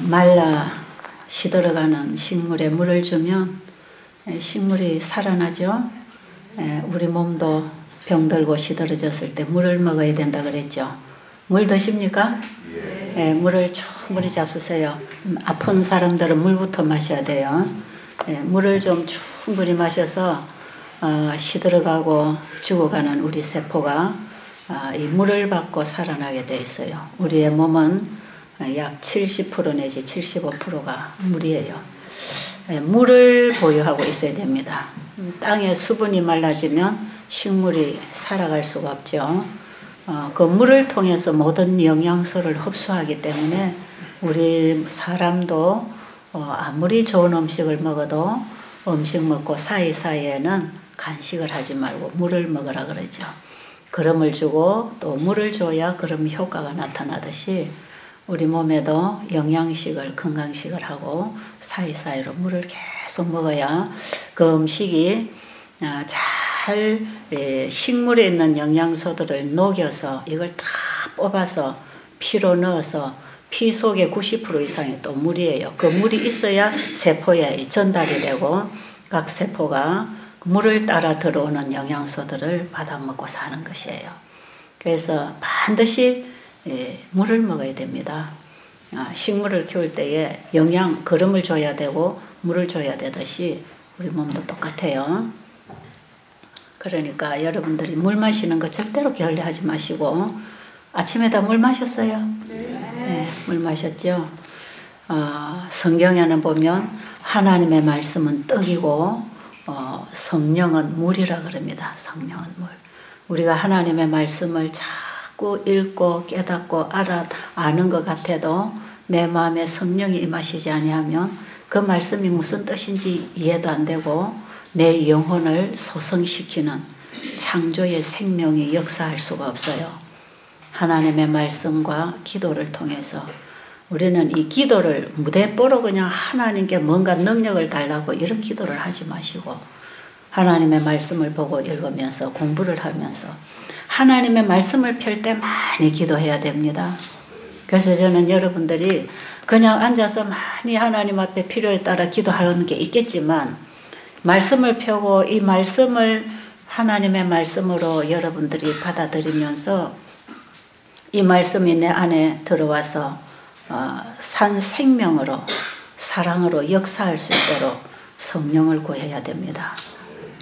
말라 시들어가는 식물에 물을 주면 식물이 살아나죠. 우리 몸도 병들고 시들어졌을 때 물을 먹어야 된다 그랬죠. 물 드십니까? 물을 충분히 잡수세요. 아픈 사람들은 물부터 마셔야 돼요. 물을 좀 충분히 마셔서 시들어가고 죽어가는 우리 세포가 이 물을 받고 살아나게 돼 있어요. 우리의 몸은 약 70% 내지 75%가 물이에요. 물을 보유하고 있어야 됩니다. 땅에 수분이 말라지면 식물이 살아갈 수가 없죠. 그 물을 통해서 모든 영양소를 흡수하기 때문에 우리 사람도 아무리 좋은 음식을 먹어도 음식 먹고 사이사이에는 간식을 하지 말고 물을 먹으라 그러죠. 그름을 주고 또 물을 줘야 그럼 효과가 나타나듯이 우리 몸에도 영양식을 건강식을 하고 사이사이로 물을 계속 먹어야 그 음식이 잘 식물에 있는 영양소들을 녹여서 이걸 다 뽑아서 피로 넣어서 피 속에 90% 이상이 또 물이에요. 그 물이 있어야 세포에 전달이 되고 각 세포가 물을 따라 들어오는 영양소들을 받아먹고 사는 것이에요. 그래서 반드시 물을 먹어야 됩니다. 식물을 키울 때에 그름을 줘야 되고 물을 줘야 되듯이 우리 몸도 똑같아요. 그러니까 여러분들이 물 마시는 거 절대로 게을리하지 마시고 아침에다 물 마셨어요? 네, 물 마셨죠? 성경에는 보면 하나님의 말씀은 떡이고 성령은 물이라 그럽니다. 성령은 물. 우리가 하나님의 말씀을 자꾸 읽고 깨닫고 아는 것 같아도 내 마음에 성령이 임하시지 아니하면 그 말씀이 무슨 뜻인지 이해도 안 되고 내 영혼을 소성시키는 창조의 생명이 역사할 수가 없어요. 하나님의 말씀과 기도를 통해서 우리는 이 기도를 무대뽀로 그냥 하나님께 뭔가 능력을 달라고 이런 기도를 하지 마시고 하나님의 말씀을 보고 읽으면서 공부를 하면서 하나님의 말씀을 펼 때 많이 기도해야 됩니다. 그래서 저는 여러분들이 그냥 앉아서 많이 하나님 앞에 필요에 따라 기도하는 게 있겠지만 말씀을 펴고 이 말씀을 하나님의 말씀으로 여러분들이 받아들이면서 이 말씀이 내 안에 들어와서 산 생명으로 사랑으로 역사할 수 있도록 성령을 구해야 됩니다.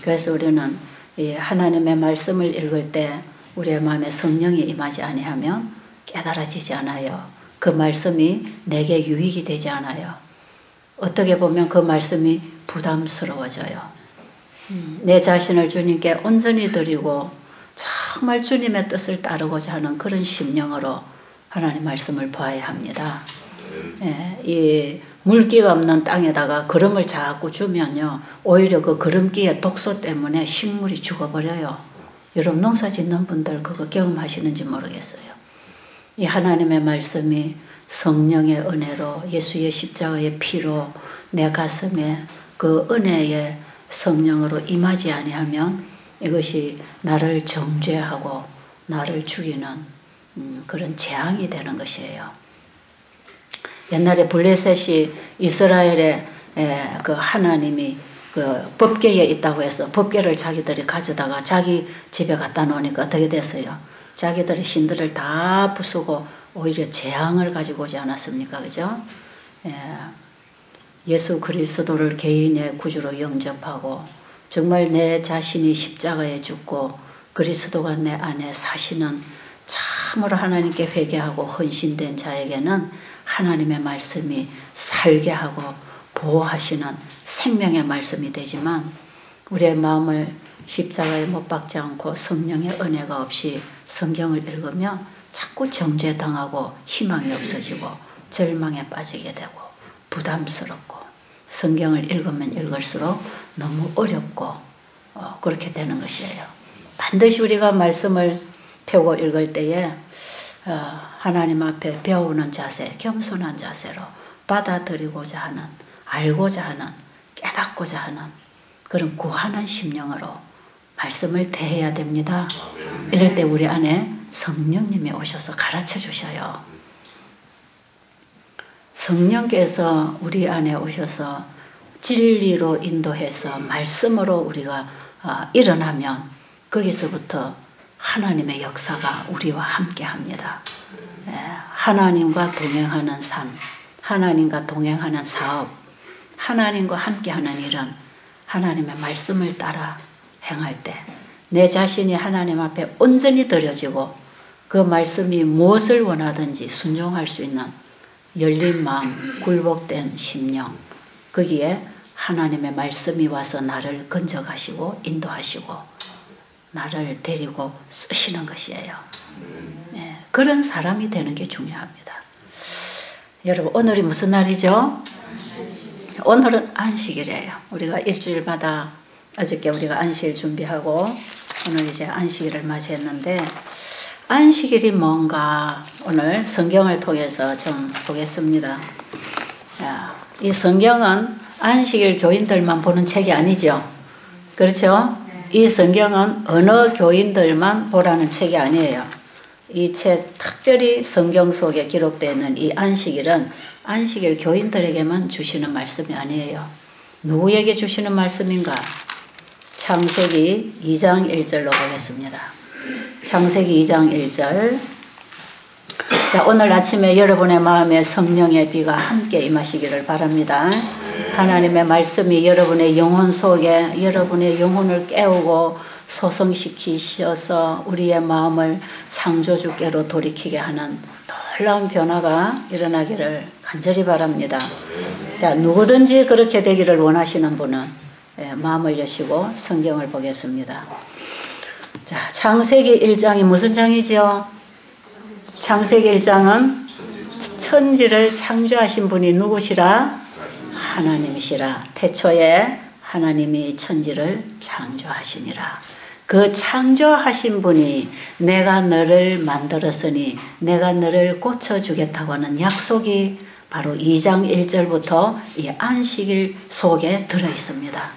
그래서 우리는 이 하나님의 말씀을 읽을 때 우리의 마음에 성령이 임하지 아니하면 깨달아지지 않아요. 그 말씀이 내게 유익이 되지 않아요. 어떻게 보면 그 말씀이 부담스러워져요. 내 자신을 주님께 온전히 드리고 정말 주님의 뜻을 따르고자 하는 그런 심령으로 하나님 말씀을 봐야 합니다. 이 물기가 없는 땅에다가 거름을 자꾸 주면요 오히려 그 거름기의 독소 때문에 식물이 죽어버려요. 여러분 농사 짓는 분들 그거 경험하시는지 모르겠어요. 이 하나님의 말씀이 성령의 은혜로 예수의 십자가의 피로 내 가슴에 그 은혜의 성령으로 임하지 아니하면 이것이 나를 정죄하고 나를 죽이는 그런 재앙이 되는 것이에요. 옛날에 블레셋이 이스라엘의 그 하나님이 그 법궤에 있다고 해서 법궤를 자기들이 가져다가 자기 집에 갖다 놓으니까 어떻게 됐어요? 자기들의 신들을 다 부수고 오히려 재앙을 가지고 오지 않았습니까? 그죠? 예수 그리스도를 개인의 구주로 영접하고 정말 내 자신이 십자가에 죽고 그리스도가 내 안에 사시는 참으로 하나님께 회개하고 헌신된 자에게는 하나님의 말씀이 살게 하고 보호하시는 생명의 말씀이 되지만 우리의 마음을 십자가에 못 박지 않고 성령의 은혜가 없이 성경을 읽으면 자꾸 정죄당하고 희망이 없어지고 절망에 빠지게 되고 부담스럽고 성경을 읽으면 읽을수록 너무 어렵고 그렇게 되는 것이에요. 반드시 우리가 말씀을 펴고 읽을 때에 하나님 앞에 배우는 자세, 겸손한 자세로 받아들이고자 하는, 알고자 하는, 깨닫고자 하는 그런 구하는 심령으로 말씀을 대해야 됩니다. 이럴 때 우리 안에 성령님이 오셔서 가르쳐 주셔요. 성령께서 우리 안에 오셔서 진리로 인도해서 말씀으로 우리가 일어나면 거기서부터 하나님의 역사가 우리와 함께 합니다. 하나님과 동행하는 삶, 하나님과 동행하는 사업, 하나님과 함께하는 일은 하나님의 말씀을 따라 행할 때 내 자신이 하나님 앞에 온전히 드려지고 그 말씀이 무엇을 원하든지 순종할 수 있는 열린 마음, 굴복된 심령, 거기에 하나님의 말씀이 와서 나를 건져가시고 인도하시고 나를 데리고 쓰시는 것이에요. 그런 사람이 되는 게 중요합니다. 여러분, 오늘이 무슨 날이죠? 오늘은 안식일이에요. 우리가 일주일마다 어저께 우리가 안식일 준비하고 오늘 이제 안식일을 맞이했는데, 안식일이 뭔가 오늘 성경을 통해서 좀 보겠습니다. 이 성경은 안식일 교인들만 보는 책이 아니죠. 그렇죠? 이 성경은 어느 교인들만 보라는 책이 아니에요. 이 책, 특별히 성경 속에 기록되어 있는 이 안식일은 안식일 교인들에게만 주시는 말씀이 아니에요. 누구에게 주시는 말씀인가? 창세기 2장 1절로 보겠습니다. 창세기 2장 1절. 자, 오늘 아침에 여러분의 마음에 성령의 비가 함께 임하시기를 바랍니다. 하나님의 말씀이 여러분의 영혼 속에 여러분의 영혼을 깨우고 소성시키셔서 우리의 마음을 창조주께로 돌이키게 하는 놀라운 변화가 일어나기를 간절히 바랍니다. 자, 누구든지 그렇게 되기를 원하시는 분은 마음을 여시고 성경을 보겠습니다. 자, 창세기 1장이 무슨 장이지요? 창세기 1장은 천지를 창조하신 분이 누구시라? 하나님이시라. 태초에 하나님이 천지를 창조하시니라. 그 창조하신 분이 내가 너를 만들었으니 내가 너를 고쳐주겠다고 하는 약속이 바로 2장 1절부터 이 안식일 속에 들어있습니다.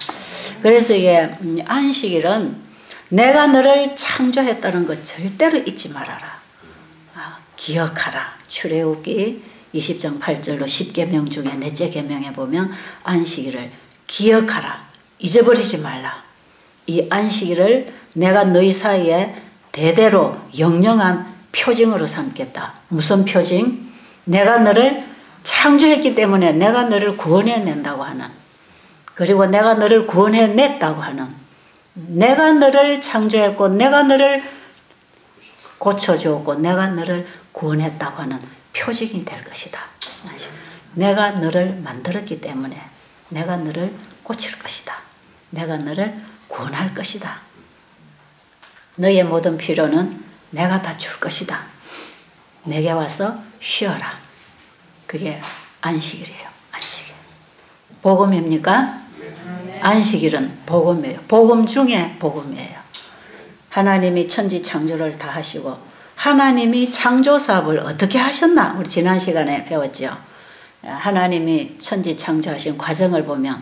그래서 이게 안식일은 내가 너를 창조했다는 것 절대로 잊지 말아라. 기억하라. 출애굽기 20장 8절로 10계명 중에 넷째 계명에 보면 안식일을 기억하라. 잊어버리지 말라. 이 안식일을 내가 너희 사이에 대대로 영영한 표징으로 삼겠다. 무슨 표징? 내가 너를 창조했기 때문에 내가 너를 구원해낸다고 하는, 그리고 내가 너를 구원해냈다고 하는, 내가 너를 창조했고 내가 너를 고쳐주었고 내가 너를 구원했다고 하는 표징이 될 것이다. 내가 너를 만들었기 때문에 내가 너를 고칠 것이다. 내가 너를 구원할 것이다. 너의 모든 필요는 내가 다 줄 것이다. 내게 와서 쉬어라. 그게 안식일이에요. 안식일. 복음입니까? 안식일은 복음이에요. 복음 중에 복음이에요. 하나님이 천지 창조를 다 하시고 하나님이 창조 사업을 어떻게 하셨나? 우리 지난 시간에 배웠죠. 하나님이 천지 창조하신 과정을 보면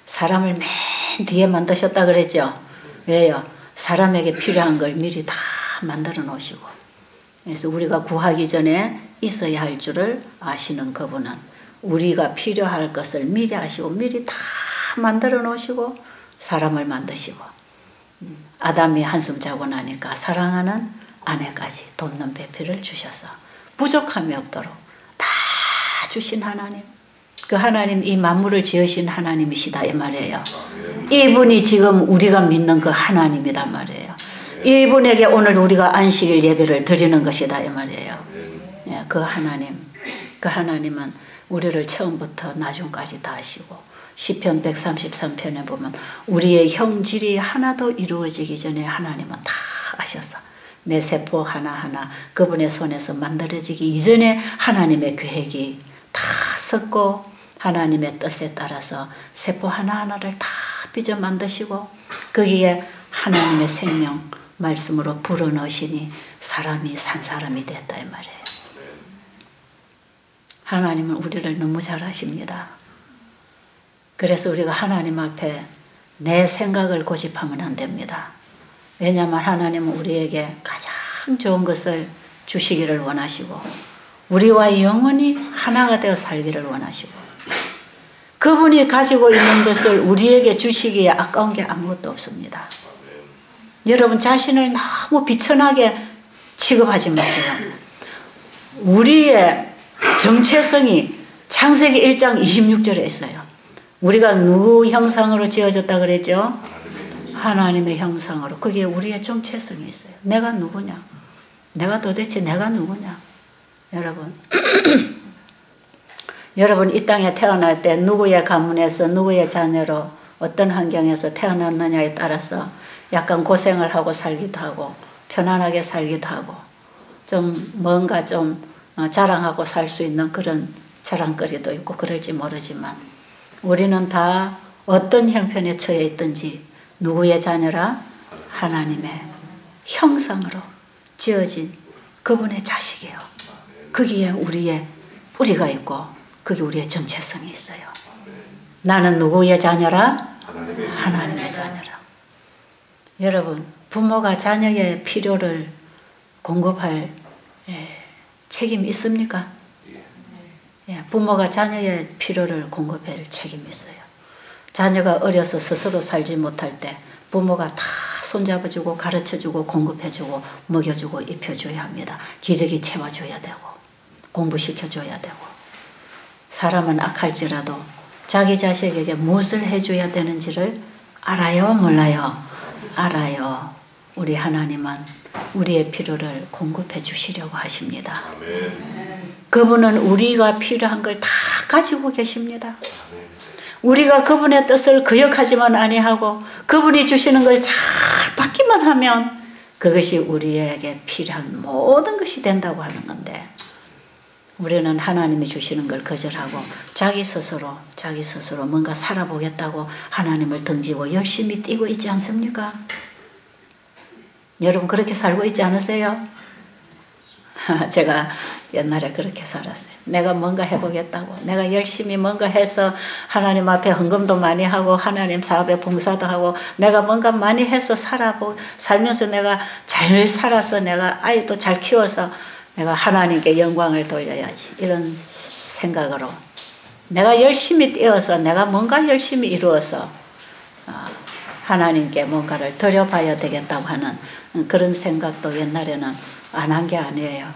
사람을 맨 뒤에 만드셨다 그랬죠. 왜요? 사람에게 필요한 걸 미리 다 만들어 놓으시고, 그래서 우리가 구하기 전에 있어야 할 줄을 아시는 그분은 우리가 필요할 것을 미리 아시고 미리 다 만들어 놓으시고 사람을 만드시고, 아담이 한숨 자고 나니까 사랑하는 아내까지 돕는 배필을 주셔서 부족함이 없도록 다 주신 하나님, 그 하나님, 이 만물을 지으신 하나님이시다 이 말이에요. 이분이 지금 우리가 믿는 그 하나님이단 말이에요. 이분에게 오늘 우리가 안식일 예배를 드리는 것이다 이 말이에요. 그 하나님, 그 하나님은 우리를 처음부터 나중까지 다 아시고, 시편 133편에 보면 우리의 형질이 하나도 이루어지기 전에 하나님은 다 아셨어. 내 세포 하나하나 그분의 손에서 만들어지기 이전에 하나님의 계획이 다 섰고, 하나님의 뜻에 따라서 세포 하나하나를 다 빚어 만드시고 거기에 하나님의 생명 말씀으로 불어넣으시니 사람이 산 사람이 됐다 이 말이에요. 하나님은 우리를 너무 잘 아십니다. 그래서 우리가 하나님 앞에 내 생각을 고집하면 안 됩니다. 왜냐하면 하나님은 우리에게 가장 좋은 것을 주시기를 원하시고 우리와 영원히 하나가 되어 살기를 원하시고 그분이 가지고 있는 것을 우리에게 주시기에 아까운 게 아무것도 없습니다. 여러분 자신을 너무 비천하게 취급하지 마세요. 우리의 정체성이 창세기 1장 26절에 있어요. 우리가 누구 형상으로 지어졌다 그랬죠? 하나님의 형상으로. 그게 우리의 정체성이 있어요. 내가 누구냐? 도대체 내가 누구냐? 여러분 여러분 이 땅에 태어날 때 누구의 가문에서 누구의 자녀로 어떤 환경에서 태어났느냐에 따라서 약간 고생을 하고 살기도 하고 편안하게 살기도 하고 좀 뭔가 좀 자랑하고 살 수 있는 그런 자랑거리도 있고 그럴지 모르지만 우리는 다 어떤 형편에 처해 있든지 누구의 자녀라? 하나님의 형상으로 지어진 그분의 자식이에요. 거기에 우리의 뿌리가 있고 거기 우리의 정체성이 있어요. 나는 누구의 자녀라? 하나님의 자녀라. 여러분 부모가 자녀의 필요를 공급할 책임이 있습니까? 부모가 자녀의 필요를 공급할 책임이 있어요. 자녀가 어려서 스스로 살지 못할 때 부모가 다 손잡아주고 가르쳐주고 공급해주고 먹여주고 입혀줘야 합니다. 기저귀 채워줘야 되고 공부시켜줘야 되고 사람은 악할지라도 자기 자식에게 무엇을 해줘야 되는지를 알아요? 몰라요? 알아요. 우리 하나님은 우리의 필요를 공급해 주시려고 하십니다. 그분은 우리가 필요한 걸 다 가지고 계십니다. 우리가 그분의 뜻을 거역하지만 아니하고 그분이 주시는 걸 잘 받기만 하면 그것이 우리에게 필요한 모든 것이 된다고 하는 건데 우리는 하나님이 주시는 걸 거절하고 자기 스스로 뭔가 살아보겠다고 하나님을 등지고 열심히 뛰고 있지 않습니까? 여러분 그렇게 살고 있지 않으세요? 제가 옛날에 그렇게 살았어요. 내가 뭔가 해보겠다고 내가 열심히 뭔가 해서 하나님 앞에 헌금도 많이 하고 하나님 사업에 봉사도 하고 내가 뭔가 많이 해서 살면서 내가 잘 살아서 내가 아이도 잘 키워서 내가 하나님께 영광을 돌려야지 이런 생각으로 내가 열심히 뛰어서 내가 뭔가 열심히 이루어서 하나님께 뭔가를 드려봐야 되겠다고 하는 그런 생각도 옛날에는 안 한 게 아니에요.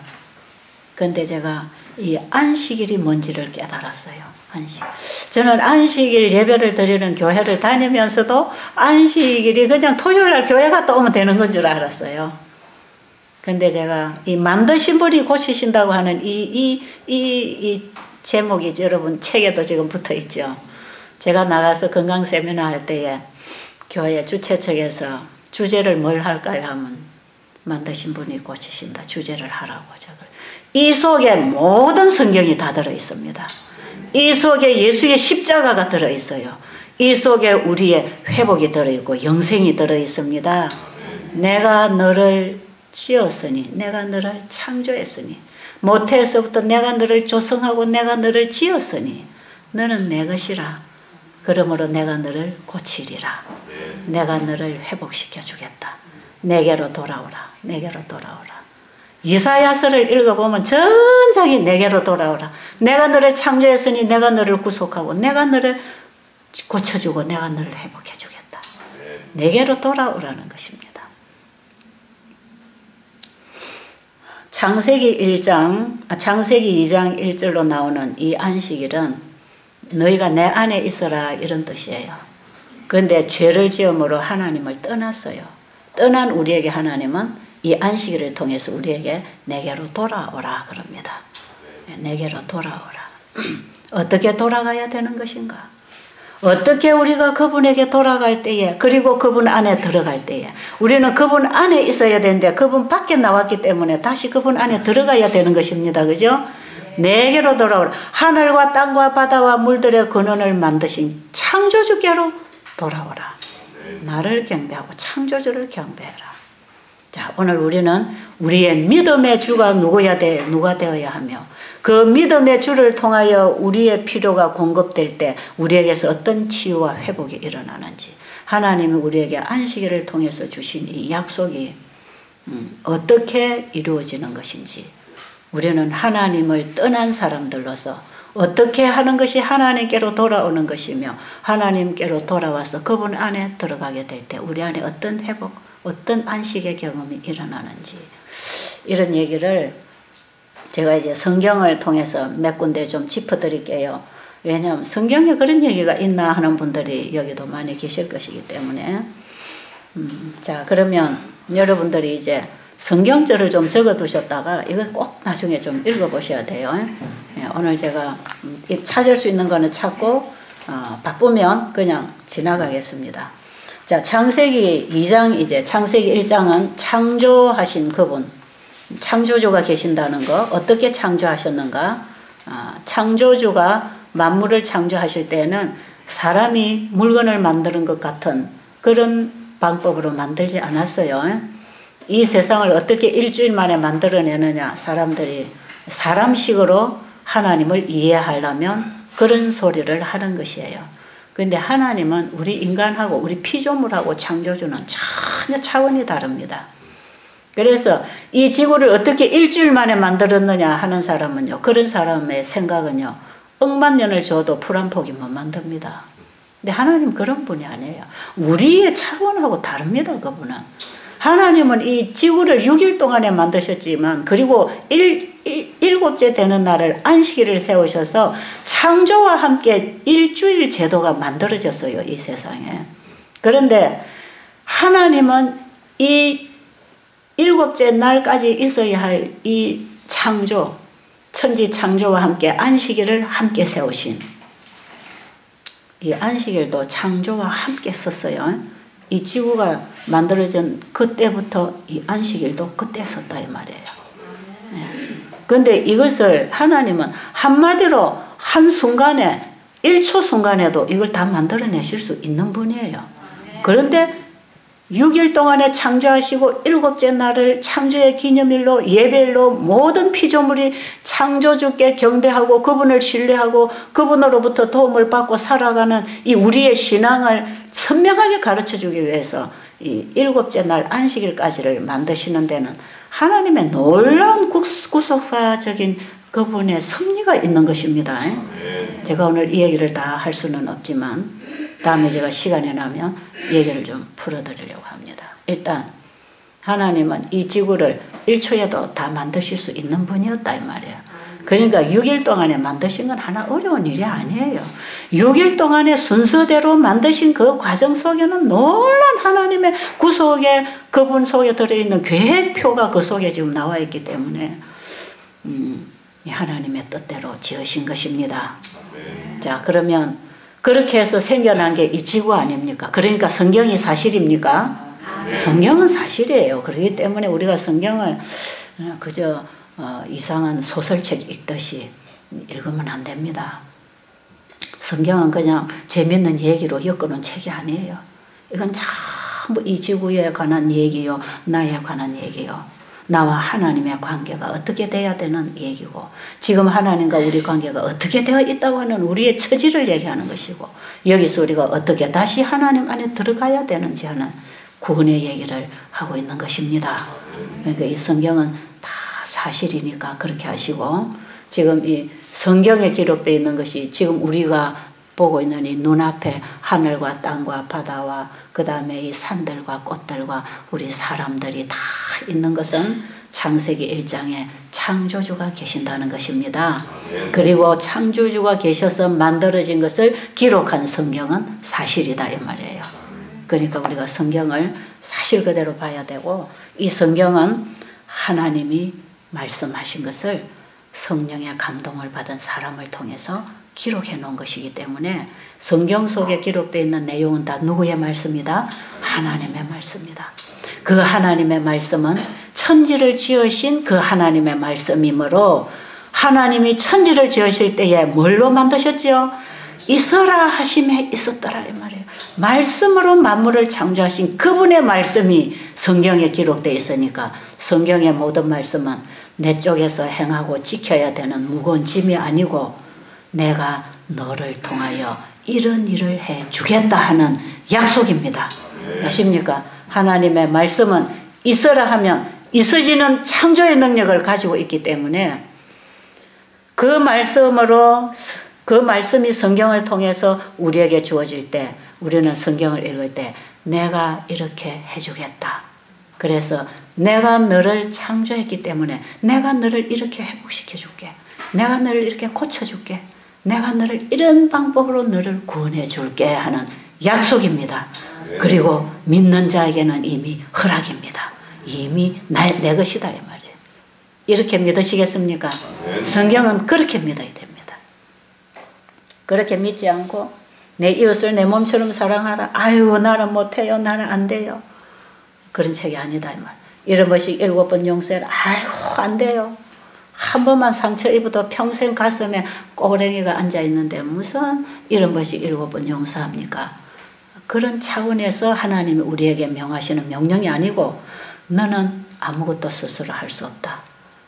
근데 제가 이 안식일이 뭔지를 깨달았어요. 안식. 저는 안식일 예배를 드리는 교회를 다니면서도 안식일이 그냥 토요일날 교회 갔다 오면 되는 건 줄 알았어요. 근데 제가 이 만드신 분이 고치신다고 하는 이 제목이 여러분 책에도 지금 붙어 있죠. 제가 나가서 건강 세미나 할 때에 교회 주최 측에서 주제를 뭘 할까요 하면 만드신 분이 고치신다. 주제를 하라고. 이 속에 모든 성경이 다 들어있습니다. 이 속에 예수의 십자가가 들어있어요. 이 속에 우리의 회복이 들어있고 영생이 들어있습니다. 내가 너를 지었으니 내가 너를 창조했으니 모태에서부터 내가 너를 조성하고 내가 너를 지었으니 너는 내 것이라. 그러므로 내가 너를 고치리라. 내가 너를 회복시켜 주겠다. 내게로 돌아오라. 내게로 돌아오라. 이사야서를 읽어보면 전장이 내게로 돌아오라. 내가 너를 창조했으니 내가 너를 구속하고 내가 너를 고쳐주고 내가 너를 회복해 주겠다. 내게로 돌아오라는 것입니다. 창세기 2장 1절로 나오는 이 안식일은 너희가 내 안에 있어라 이런 뜻이에요. 그런데 죄를 지음으로 하나님을 떠났어요. 떠난 우리에게 하나님은 이 안식일을 통해서 우리에게 내게로 돌아오라 그럽니다. 내게로 돌아오라. 어떻게 돌아가야 되는 것인가? 어떻게 우리가 그분에게 돌아갈 때에 그리고 그분 안에 들어갈 때에 우리는 그분 안에 있어야 되는데 그분 밖에 나왔기 때문에 다시 그분 안에 들어가야 되는 것입니다. 그죠? 내게로 돌아오라. 하늘과 땅과 바다와 물들의 근원을 만드신 창조주께로 돌아오라. 나를 경배하고 창조주를 경배해라. 자, 오늘 우리는 우리의 믿음의 주가 누가 되어야 하며 그 믿음의 주를 통하여 우리의 필요가 공급될 때 우리에게서 어떤 치유와 회복이 일어나는지 하나님이 우리에게 안식일을 통해서 주신 이 약속이 어떻게 이루어지는 것인지 우리는 하나님을 떠난 사람들로서 어떻게 하는 것이 하나님께로 돌아오는 것이며 하나님께로 돌아와서 그분 안에 들어가게 될 때 우리 안에 어떤 회복, 어떤 안식의 경험이 일어나는지 이런 얘기를 제가 이제 성경을 통해서 몇 군데 좀 짚어드릴게요. 왜냐하면 성경에 그런 얘기가 있나 하는 분들이 여기도 많이 계실 것이기 때문에 자 그러면 여러분들이 이제 성경절을 좀 적어 두셨다가 이거 꼭 나중에 좀 읽어 보셔야 돼요. 오늘 제가 찾을 수 있는 거는 찾고 바쁘면 그냥 지나가겠습니다. 자 창세기 2장 이제 창세기 1장은 창조하신 그분 창조주가 계신다는 거 어떻게 창조하셨는가 창조주가 만물을 창조하실 때는 사람이 물건을 만드는 것 같은 그런 방법으로 만들지 않았어요. 이 세상을 어떻게 일주일 만에 만들어내느냐 사람들이 사람식으로 하나님을 이해하려면 그런 소리를 하는 것이에요. 그런데 하나님은 우리 인간하고 우리 피조물하고 창조주는 전혀 차원이 다릅니다. 그래서 이 지구를 어떻게 일주일 만에 만들었느냐 하는 사람은요. 그런 사람의 생각은요. 억만 년을 줘도 풀 한 포기 못 만듭니다. 근데 하나님 그런 분이 아니에요. 우리의 차원하고 다릅니다. 그분은. 하나님은 이 지구를 6일 동안에 만드셨지만 그리고 일곱째 되는 날을 안식일을 세우셔서 창조와 함께 일주일 제도가 만들어졌어요. 이 세상에. 그런데 하나님은 이 일곱째 날까지 있어야 할 이 창조, 천지 창조와 함께 안식일을 함께 세우신 이 안식일도 창조와 함께 썼어요. 이 지구가 만들어진 그때부터 이 안식일도 그때 썼다 이 말이에요. 그런데 이것을 하나님은 한마디로 한순간에 1초 순간에도 이걸 다 만들어내실 수 있는 분이에요. 그런데 6일 동안에 창조하시고 일곱째 날을 창조의 기념일로 예배일로 모든 피조물이 창조주께 경배하고 그분을 신뢰하고 그분으로부터 도움을 받고 살아가는 이 우리의 신앙을 선명하게 가르쳐주기 위해서 이 일곱째 날 안식일까지를 만드시는 데는 하나님의 놀라운 구속사적인 그분의 섭리가 있는 것입니다. 제가 오늘 이 얘기를 다 할 수는 없지만 다음에 제가 시간이 나면 얘기를 좀 풀어드리려고 합니다. 일단 하나님은 이 지구를 1초에도 다 만드실 수 있는 분이었다 이 말이에요. 그러니까 6일 동안에 만드신 건 하나 어려운 일이 아니에요. 6일 동안에 순서대로 만드신 그 과정 속에는 놀란 하나님의 구속의 그분 속에 들어있는 계획표가 그 속에 지금 나와 있기 때문에 하나님의 뜻대로 지으신 것입니다. 자 그러면 그렇게 해서 생겨난 게 이 지구 아닙니까? 그러니까 성경이 사실입니까? 성경은 사실이에요. 그렇기 때문에 우리가 성경을 그저 이상한 소설책 읽듯이 읽으면 안 됩니다. 성경은 그냥 재밌는 얘기로 엮어놓은 책이 아니에요. 이건 전부 이 지구에 관한 얘기요. 나에 관한 얘기요. 나와 하나님의 관계가 어떻게 돼야 되는 얘기고 지금 하나님과 우리 관계가 어떻게 되어 있다고 하는 우리의 처지를 얘기하는 것이고 여기서 우리가 어떻게 다시 하나님 안에 들어가야 되는지 하는 구원의 얘기를 하고 있는 것입니다. 그러니까 이 성경은 다 사실이니까 그렇게 하시고 지금 이 성경에 기록되어 있는 것이 지금 우리가 보고 있는 이 눈앞에 하늘과 땅과 바다와 그 다음에 이 산들과 꽃들과 우리 사람들이 다 있는 것은 창세기 1장에 창조주가 계신다는 것입니다. 그리고 창조주가 계셔서 만들어진 것을 기록한 성경은 사실이다 이 말이에요. 그러니까 우리가 성경을 사실 그대로 봐야 되고 이 성경은 하나님이 말씀하신 것을 성령의 감동을 받은 사람을 통해서 기록해 놓은 것이기 때문에 성경 속에 기록되어 있는 내용은 다 누구의 말씀이다? 하나님의 말씀이다. 그 하나님의 말씀은 천지를 지으신 그 하나님의 말씀이므로 하나님이 천지를 지으실 때에 뭘로 만드셨죠? 있어라 하심에 있었더라 이 말이에요. 말씀으로 만물을 창조하신 그분의 말씀이 성경에 기록되어 있으니까 성경의 모든 말씀은 내 쪽에서 행하고 지켜야 되는 무거운 짐이 아니고 내가 너를 통하여 이런 일을 해주겠다 하는 약속입니다. 아십니까? 하나님의 말씀은 있어라 하면 있어지는 창조의 능력을 가지고 있기 때문에 그 말씀으로, 그 말씀이 성경을 통해서 우리에게 주어질 때, 우리는 성경을 읽을 때 내가 이렇게 해주겠다. 그래서 내가 너를 창조했기 때문에 내가 너를 이렇게 회복시켜줄게. 내가 너를 이렇게 고쳐줄게. 내가 너를 이런 방법으로 너를 구원해줄게 하는 약속입니다. 그리고 믿는 자에게는 이미 허락입니다. 이미 내 것이다 이 말이에요. 이렇게 믿으시겠습니까? 성경은 그렇게 믿어야 됩니다. 그렇게 믿지 않고 내 이웃을 내 몸처럼 사랑하라. 아유 나는 못해요. 나는 안 돼요. 그런 책이 아니다 이 말. 7번씩 7번 용서해라. 아이고 안 돼요. 한 번만 상처 입어도 평생 가슴에 꼬랭이가 앉아있는데 무슨 7번씩 7번 용서합니까? 그런 차원에서 하나님이 우리에게 명하시는 명령이 아니고 너는 아무것도 스스로 할 수 없다.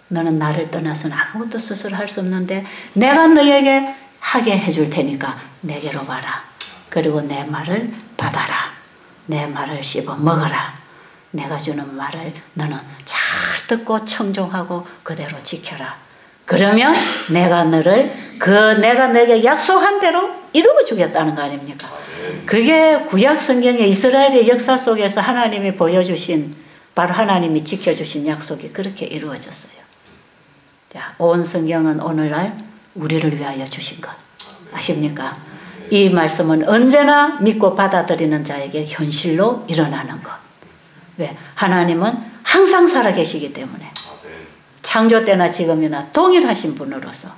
너는 나를 떠나서는 아무것도 스스로 할 수 없는데 내가 너에게 하게 해줄 테니까 내게로 와라. 그리고 내 말을 받아라. 내 말을 씹어 먹어라. 내가 주는 말을 너는 잘 듣고 청종하고 그대로 지켜라. 그러면 내가 너를 내가 너에게 약속한 대로 이루어 주겠다는 거 아닙니까? 그게 구약 성경의 이스라엘의 역사 속에서 하나님이 보여주신, 바로 하나님이 지켜주신 약속이 그렇게 이루어졌어요. 자, 온 성경은 오늘날 우리를 위하여 주신 것 아십니까? 이 말씀은 언제나 믿고 받아들이는 자에게 현실로 일어나는 것. 왜? 하나님은 항상 살아계시기 때문에 창조 때나 지금이나 동일하신 분으로서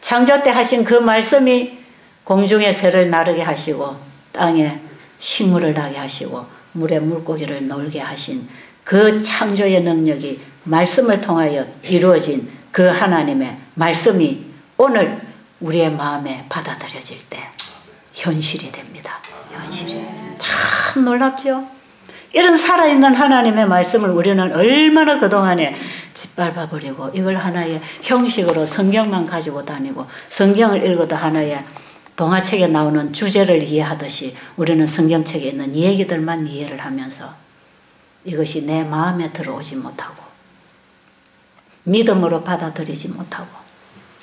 창조 때 하신 그 말씀이 공중에 새를 나르게 하시고 땅에 식물을 나게 하시고 물에 물고기를 놀게 하신 그 창조의 능력이 말씀을 통하여 이루어진 그 하나님의 말씀이 오늘 우리의 마음에 받아들여질 때 현실이 됩니다. 현실이. 참 놀랍죠? 이런 살아있는 하나님의 말씀을 우리는 얼마나 그동안에 짓밟아버리고 이걸 하나의 형식으로 성경만 가지고 다니고 성경을 읽어도 하나의 동화책에 나오는 주제를 이해하듯이 우리는 성경책에 있는 얘기들만 이해를 하면서 이것이 내 마음에 들어오지 못하고 믿음으로 받아들이지 못하고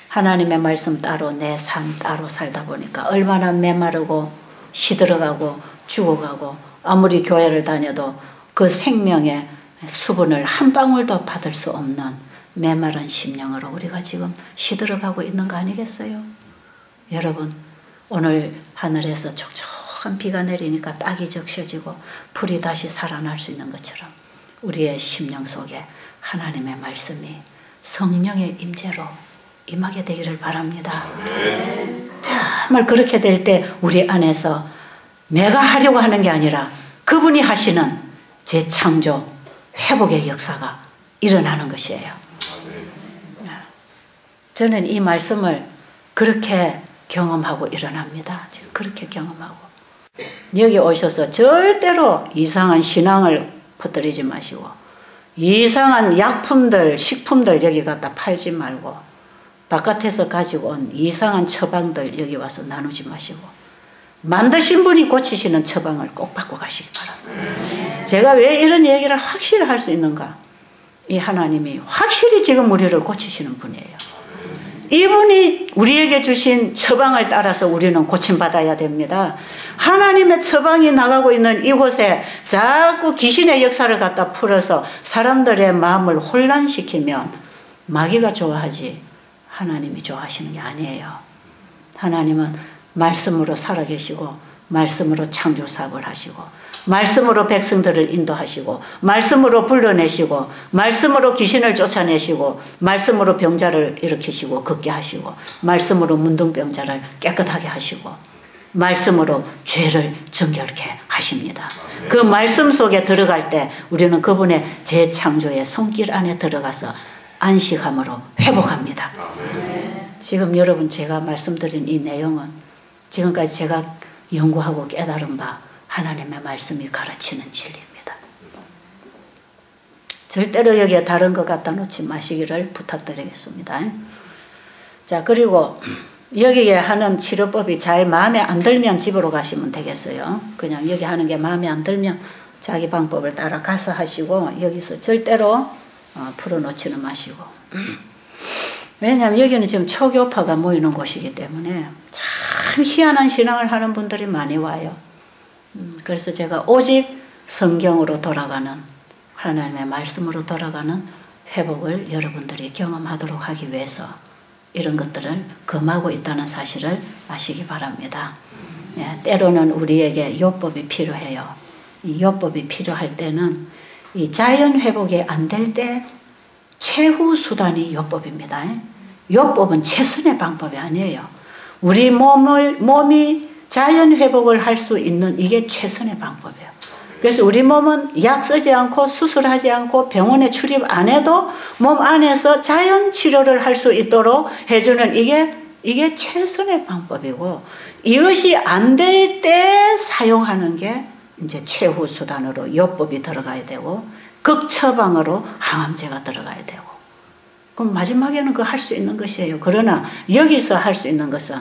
하나님의 말씀 따로 내 삶 따로 살다 보니까 얼마나 메마르고 시들어가고 죽어가고 아무리 교회를 다녀도 그 생명의 수분을 한 방울도 받을 수 없는 메마른 심령으로 우리가 지금 시들어가고 있는 거 아니겠어요? 여러분 오늘 하늘에서 촉촉한 비가 내리니까 딱이 적셔지고 풀이 다시 살아날 수 있는 것처럼 우리의 심령 속에 하나님의 말씀이 성령의 임재로 임하게 되기를 바랍니다. 정말 그렇게 될 때 우리 안에서 내가 하려고 하는 게 아니라 그분이 하시는 재창조, 회복의 역사가 일어나는 것이에요. 저는 이 말씀을 그렇게 경험하고 일어납니다. 그렇게 경험하고. 여기 오셔서 절대로 이상한 신앙을 퍼뜨리지 마시고 이상한 약품들, 식품들 여기 갖다 팔지 말고 바깥에서 가지고 온 이상한 처방들 여기 와서 나누지 마시고 만드신 분이 고치시는 처방을 꼭 받고 가시기 바랍니다. 제가 왜 이런 얘기를 확실히 할 수 있는가? 이 하나님이 확실히 지금 우리를 고치시는 분이에요. 이분이 우리에게 주신 처방을 따라서 우리는 고침받아야 됩니다. 하나님의 처방이 나가고 있는 이곳에 자꾸 귀신의 역사를 갖다 풀어서 사람들의 마음을 혼란시키면 마귀가 좋아하지 하나님이 좋아하시는 게 아니에요. 하나님은 말씀으로 살아계시고 말씀으로 창조사업을 하시고 말씀으로 백성들을 인도하시고 말씀으로 불러내시고 말씀으로 귀신을 쫓아내시고 말씀으로 병자를 일으키시고 걷게 하시고 말씀으로 문둥병자를 깨끗하게 하시고 말씀으로 죄를 정결케 하십니다. 그 말씀 속에 들어갈 때 우리는 그분의 재창조의 손길 안에 들어가서 안식함으로 회복합니다. 지금 여러분 제가 말씀드린 이 내용은 지금까지 제가 연구하고 깨달은 바 하나님의 말씀이 가르치는 진리입니다. 절대로 여기에 다른 것 갖다 놓지 마시기를 부탁드리겠습니다. 자, 그리고 여기에 하는 치료법이 잘 마음에 안 들면 집으로 가시면 되겠어요. 그냥 여기 하는 게 마음에 안 들면 자기 방법을 따라 가서 하시고 여기서 절대로 풀어놓지는 마시고. 왜냐하면 여기는 지금 초교파가 모이는 곳이기 때문에 참 희한한 신앙을 하는 분들이 많이 와요. 그래서 제가 오직 성경으로 돌아가는, 하나님의 말씀으로 돌아가는 회복을 여러분들이 경험하도록 하기 위해서 이런 것들을 금하고 있다는 사실을 아시기 바랍니다. 예, 때로는 우리에게 요법이 필요해요. 이 요법이 필요할 때는 이 자연 회복이 안 될 때 최후 수단이 요법입니다. 요법은 최선의 방법이 아니에요. 우리 몸이 자연 회복을 할 수 있는 이게 최선의 방법이에요. 그래서 우리 몸은 약 쓰지 않고 수술하지 않고 병원에 출입 안 해도 몸 안에서 자연 치료를 할 수 있도록 해주는 이게 최선의 방법이고, 이것이 안 될 때 사용하는 게 이제 최후 수단으로 요법이 들어가야 되고, 극처방으로 항암제가 들어가야 되고, 그럼 마지막에는 그 할 수 있는 것이에요. 그러나 여기서 할 수 있는 것은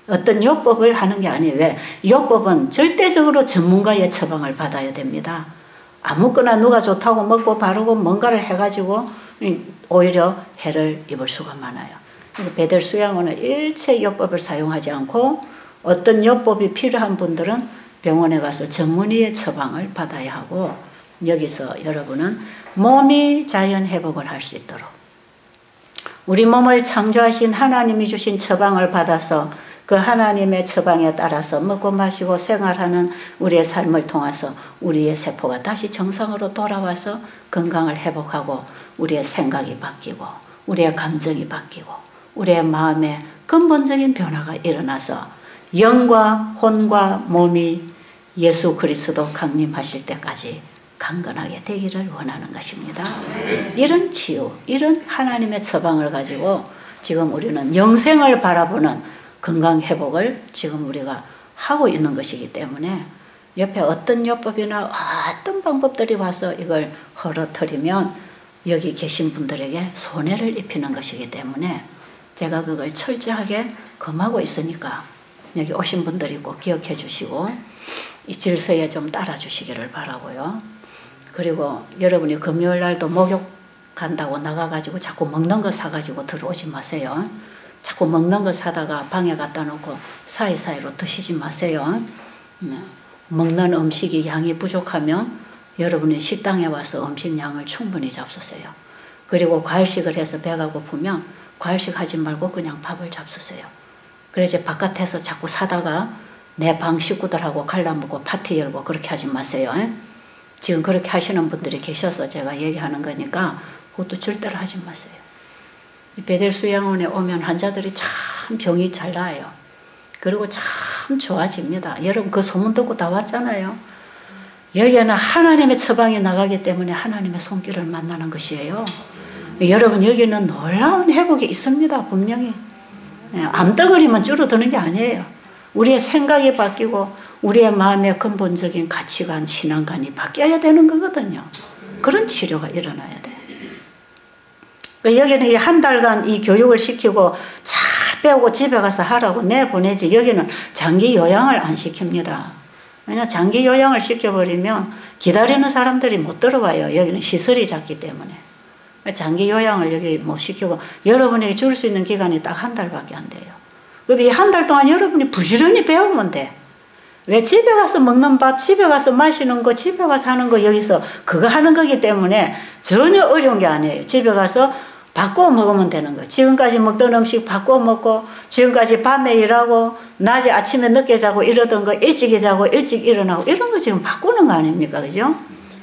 어떤 요법을 하는 게 아니에요. 왜? 요법은 절대적으로 전문가의 처방을 받아야 됩니다. 아무거나 누가 좋다고 먹고 바르고 뭔가를 해가지고 오히려 해를 입을 수가 많아요. 그래서 베델 수양원은 일체 요법을 사용하지 않고, 어떤 요법이 필요한 분들은 병원에 가서 전문의의 처방을 받아야 하고, 여기서 여러분은 몸이 자연 회복을 할 수 있도록 우리 몸을 창조하신 하나님이 주신 처방을 받아서 그 하나님의 처방에 따라서 먹고 마시고 생활하는 우리의 삶을 통해서 우리의 세포가 다시 정상으로 돌아와서 건강을 회복하고, 우리의 생각이 바뀌고 우리의 감정이 바뀌고 우리의 마음에 근본적인 변화가 일어나서 영과 혼과 몸이 예수 그리스도 강림하실 때까지 강건하게 되기를 원하는 것입니다. 이런 치유, 이런 하나님의 처방을 가지고 지금 우리는 영생을 바라보는 건강 회복을 지금 우리가 하고 있는 것이기 때문에, 옆에 어떤 요법이나 어떤 방법들이 와서 이걸 헐어뜨리면 여기 계신 분들에게 손해를 입히는 것이기 때문에 제가 그걸 철저하게 금하고 있으니까 여기 오신 분들이 꼭 기억해 주시고 이 질서에 좀 따라 주시기를 바라고요. 그리고 여러분이 금요일 날도 목욕 간다고 나가가지고 자꾸 먹는 거 사가지고 들어오지 마세요. 자꾸 먹는 거 사다가 방에 갖다 놓고 사이사이로 드시지 마세요. 먹는 음식이 양이 부족하면 여러분이 식당에 와서 음식 양을 충분히 잡수세요. 그리고 과일식을 해서 배가 고프면 과일식 하지 말고 그냥 밥을 잡수세요. 그래서 바깥에서 자꾸 사다가 내 방 식구들하고 갈라먹고 파티 열고 그렇게 하지 마세요. 지금 그렇게 하시는 분들이 계셔서 제가 얘기하는 거니까 그것도 절대로 하지 마세요. 베델 수양원에 오면 환자들이 참 병이 잘 나아요. 그리고 참 좋아집니다. 여러분 그 소문 듣고 다 왔잖아요. 여기에는 하나님의 처방이 나가기 때문에 하나님의 손길을 만나는 것이에요. 여러분 여기는 놀라운 회복이 있습니다. 분명히. 암덩어리만 줄어드는 게 아니에요. 우리의 생각이 바뀌고 우리의 마음의 근본적인 가치관, 신앙관이 바뀌어야 되는 거거든요. 그런 치료가 일어나야 돼요. 여기는 한 달간 이 교육을 시키고 잘 배우고 집에 가서 하라고 내보내지, 여기는 장기 요양을 안 시킵니다. 왜냐 장기 요양을 시켜버리면 기다리는 사람들이 못 들어와요. 여기는 시설이 작기 때문에. 장기 요양을 여기 못 시키고 여러분에게 줄 수 있는 기간이 딱 한 달밖에 안 돼요. 그럼 이 한 달 동안 여러분이 부지런히 배우면 돼. 왜? 집에 가서 먹는 밥, 집에 가서 마시는 거, 집에 가서 하는 거, 여기서 그거 하는 거기 때문에 전혀 어려운 게 아니에요. 집에 가서 바꾸어 먹으면 되는 거예요. 지금까지 먹던 음식 바꾸어 먹고, 지금까지 밤에 일하고 낮에 아침에 늦게 자고 이러던 거 일찍 자고 일찍 일어나고 이런 거 지금 바꾸는 거 아닙니까? 그죠?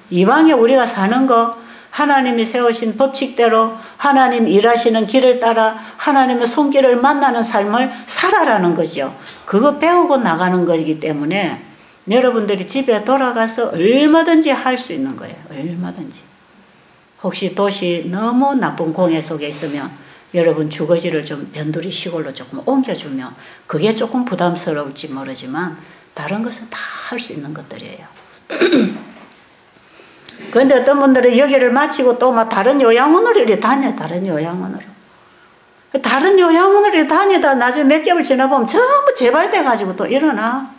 이방에 우리가 사는 거 하나님이 세우신 법칙대로 하나님 일하시는 길을 따라 하나님의 손길을 만나는 삶을 살아라는 거죠. 그거 배우고 나가는 거이기 때문에 여러분들이 집에 돌아가서 얼마든지 할 수 있는 거예요. 얼마든지. 혹시 도시 너무 나쁜 공해 속에 있으면 여러분 주거지를 좀 변두리 시골로 조금 옮겨주면 그게 조금 부담스러울지 모르지만 다른 것은 다 할 수 있는 것들이에요. 그런데 어떤 분들은 여기를 마치고 또 막 다른 요양원으로 이렇게 다녀요. 다른 요양원으로. 다른 요양원으로 다니다 나중에 몇 개월 지나보면 전부 재발돼가지고 또 일어나.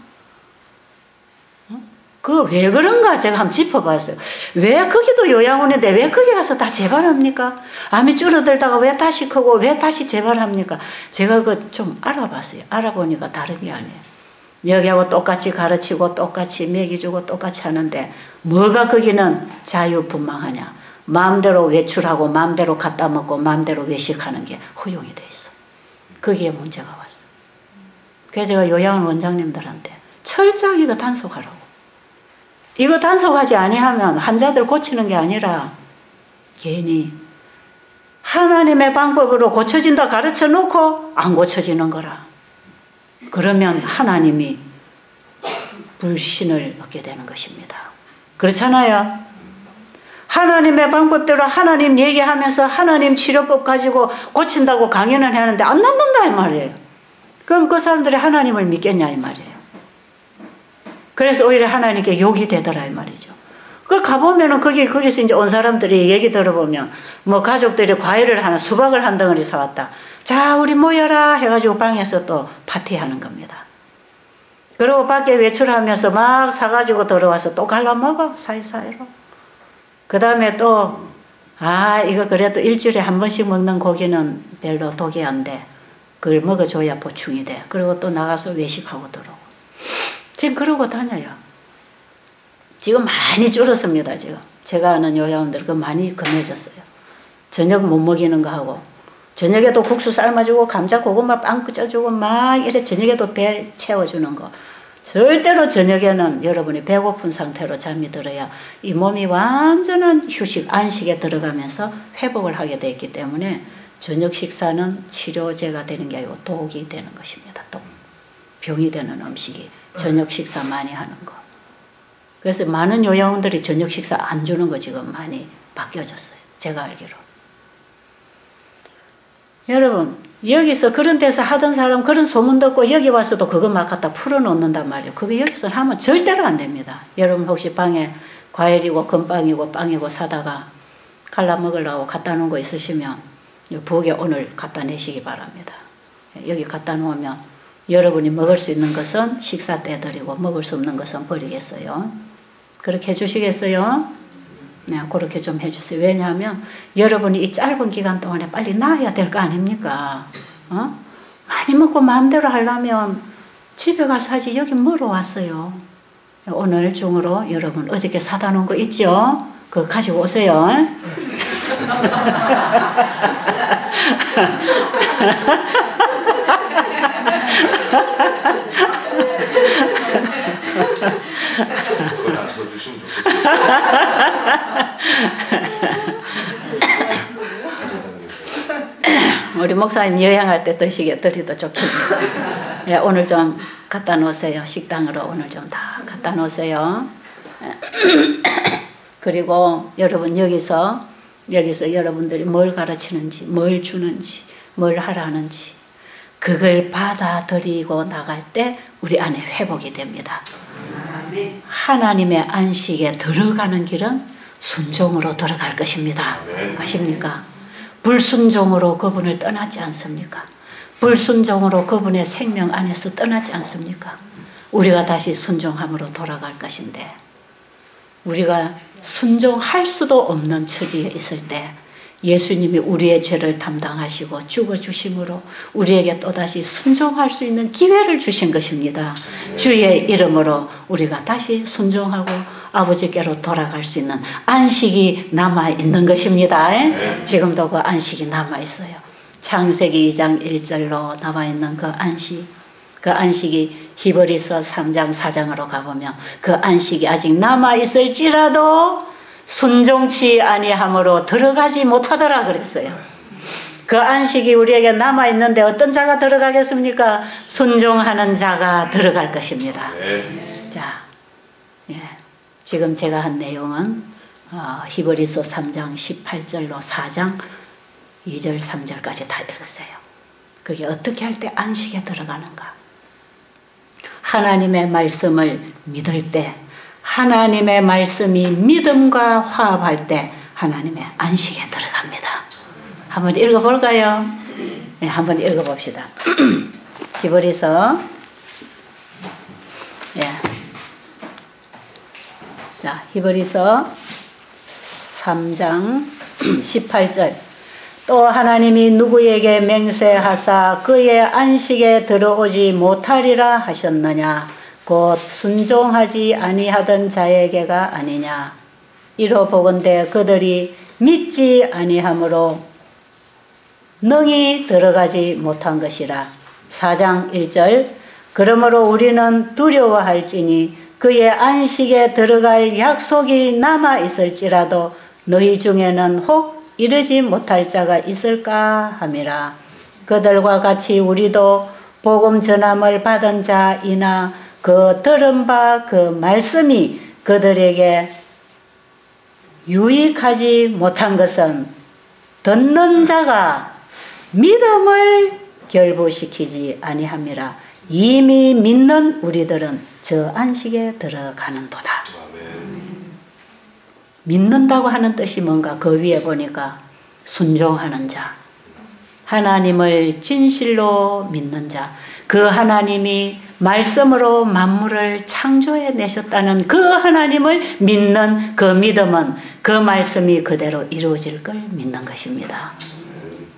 그 왜 그런가 제가 한번 짚어봤어요. 왜 거기도 요양원인데 왜 거기 가서 다 재발합니까? 암이 줄어들다가 왜 다시 크고 왜 다시 재발합니까? 제가 그 좀 알아봤어요. 알아보니까 다른 게 아니에요. 여기하고 똑같이 가르치고 똑같이 먹여주고 똑같이 하는데 뭐가 거기는 자유분방하냐. 마음대로 외출하고 마음대로 갖다 먹고 마음대로 외식하는 게 허용이 돼 있어. 거기에 문제가 왔어. 그래서 제가 요양원 원장님들한테 철저하게 이거 단속하라고. 이거 단속하지 아니하면 환자들 고치는 게 아니라 괜히 하나님의 방법으로 고쳐진다 가르쳐 놓고 안 고쳐지는 거라. 그러면 하나님이 불신을 얻게 되는 것입니다. 그렇잖아요. 하나님의 방법대로 하나님 얘기하면서 하나님 치료법 가지고 고친다고 강연을 하는데 안 낫는다 이 말이에요. 그럼 그 사람들이 하나님을 믿겠냐 이 말이에요. 그래서 오히려 하나님께 욕이 되더라 이 말이죠. 그걸 가보면은 거기서 이제 온 사람들이 얘기 들어보면 뭐 가족들이 과일을 하나 수박을 한 덩어리 사왔다. 자 우리 모여라 해가지고 방에서 또 파티하는 겁니다. 그리고 밖에 외출하면서 막 사가지고 들어와서 또 갈라 먹어 사이사이로. 그 다음에 또 이거 그래도 일주일에 한 번씩 먹는 고기는 별로 독이 안 돼. 그걸 먹어줘야 보충이 돼. 그리고 또 나가서 외식하고 들어오고. 지금 그러고 다녀요. 지금 많이 줄었습니다. 지금 제가 아는 요양원들 그 많이 금해졌어요. 저녁 못 먹이는 거 하고 저녁에도 국수 삶아주고 감자 고구마 빵 쪄주고 막 이래 저녁에도 배 채워주는 거. 절대로 저녁에는 여러분이 배고픈 상태로 잠이 들어야 이 몸이 완전한 휴식, 안식에 들어가면서 회복을 하게 되어 있기 때문에 저녁 식사는 치료제가 되는 게 아니고 독이 되는 것입니다. 독. 병이 되는 음식이 저녁 식사 많이 하는 거. 그래서 많은 요양원들이 저녁 식사 안 주는 거 지금 많이 바뀌어졌어요. 제가 알기로. 여러분 여기서 그런 데서 하던 사람 그런 소문 듣고 여기 와서도 그거 막 갖다 풀어놓는단 말이에요. 그거 여기서 하면 절대로 안 됩니다. 여러분 혹시 방에 과일이고 건빵이고 빵이고 사다가 갈라 먹으려고 갖다 놓은 거 있으시면 부엌에 오늘 갖다 내시기 바랍니다. 여기 갖다 놓으면 여러분이 먹을 수 있는 것은 식사 때 드리고 먹을 수 없는 것은 버리겠어요. 그렇게 해주시겠어요? 네, 그렇게 좀 해주세요. 왜냐하면 여러분이 이 짧은 기간 동안에 빨리 나아야 될 거 아닙니까? 많이 먹고 마음대로 하려면 집에 가서 하지 여기 뭐로 왔어요? 오늘 중으로 여러분 어저께 사다 놓은 거 있죠? 그거 가지고 오세요. 그걸 다 줘주시면 좋겠습니다. 우리 목사님 여행할 때 드리도 좋겠네요. 예, 오늘 좀 갖다 놓으세요. 식당으로 오늘 좀 다 갖다 놓으세요. 그리고 여러분 여기서 여러분들이 뭘 가르치는지, 뭘 주는지, 뭘 하라는지 그걸 받아들이고 나갈 때 우리 안에 회복이 됩니다. 하나님의 안식에 들어가는 길은 순종으로 들어갈 것입니다. 아십니까? 불순종으로 그분을 떠나지 않습니까? 불순종으로 그분의 생명 안에서 떠나지 않습니까? 우리가 다시 순종함으로 돌아갈 것인데 우리가 순종할 수도 없는 처지에 있을 때 예수님이 우리의 죄를 담당하시고 죽어주심으로 우리에게 또다시 순종할 수 있는 기회를 주신 것입니다. 주의 이름으로 우리가 다시 순종하고 아버지께로 돌아갈 수 있는 안식이 남아있는 것입니다. 지금도 그 안식이 남아있어요. 창세기 2장 1절로 남아있는 그 안식이 히브리서 3장 4장으로 가보면 그 안식이 아직 남아있을지라도 순종치 아니함으로 들어가지 못하더라 그랬어요. 그 안식이 우리에게 남아있는데 어떤 자가 들어가겠습니까? 순종하는 자가 들어갈 것입니다. 자, 지금 제가 한 내용은 히브리서 3장 18절로 4장 2절 3절까지 다 읽었어요. 그게 어떻게 할 때 안식에 들어가는가? 하나님의 말씀을 믿을 때 하나님의 말씀이 믿음과 화합할 때 하나님의 안식에 들어갑니다. 한번 읽어볼까요? 네, 한번 읽어봅시다. 히브리서 자, 히브리서 3장 18절. 또 하나님이 누구에게 맹세하사 그의 안식에 들어오지 못하리라 하셨느냐? 곧 순종하지 아니하던 자에게가 아니냐? 이로 보건대 그들이 믿지 아니하므로 능히 들어가지 못한 것이라. 4장 1절. 그러므로 우리는 두려워할지니 그의 안식에 들어갈 약속이 남아 있을지라도 너희 중에는 혹 이르지 못할 자가 있을까 함이라. 그들과 같이 우리도 복음 전함을 받은 자이나 그 들은 바 그 말씀이 그들에게 유익하지 못한 것은 듣는 자가 믿음을 결부시키지 아니함이라. 이미 믿는 우리들은 저 안식에 들어가는도다. 믿는다고 하는 뜻이 뭔가? 그 위에 보니까 순종하는 자, 하나님을 진실로 믿는 자, 그 하나님이 말씀으로 만물을 창조해 내셨다는 그 하나님을 믿는 그 믿음은 그 말씀이 그대로 이루어질 걸 믿는 것입니다.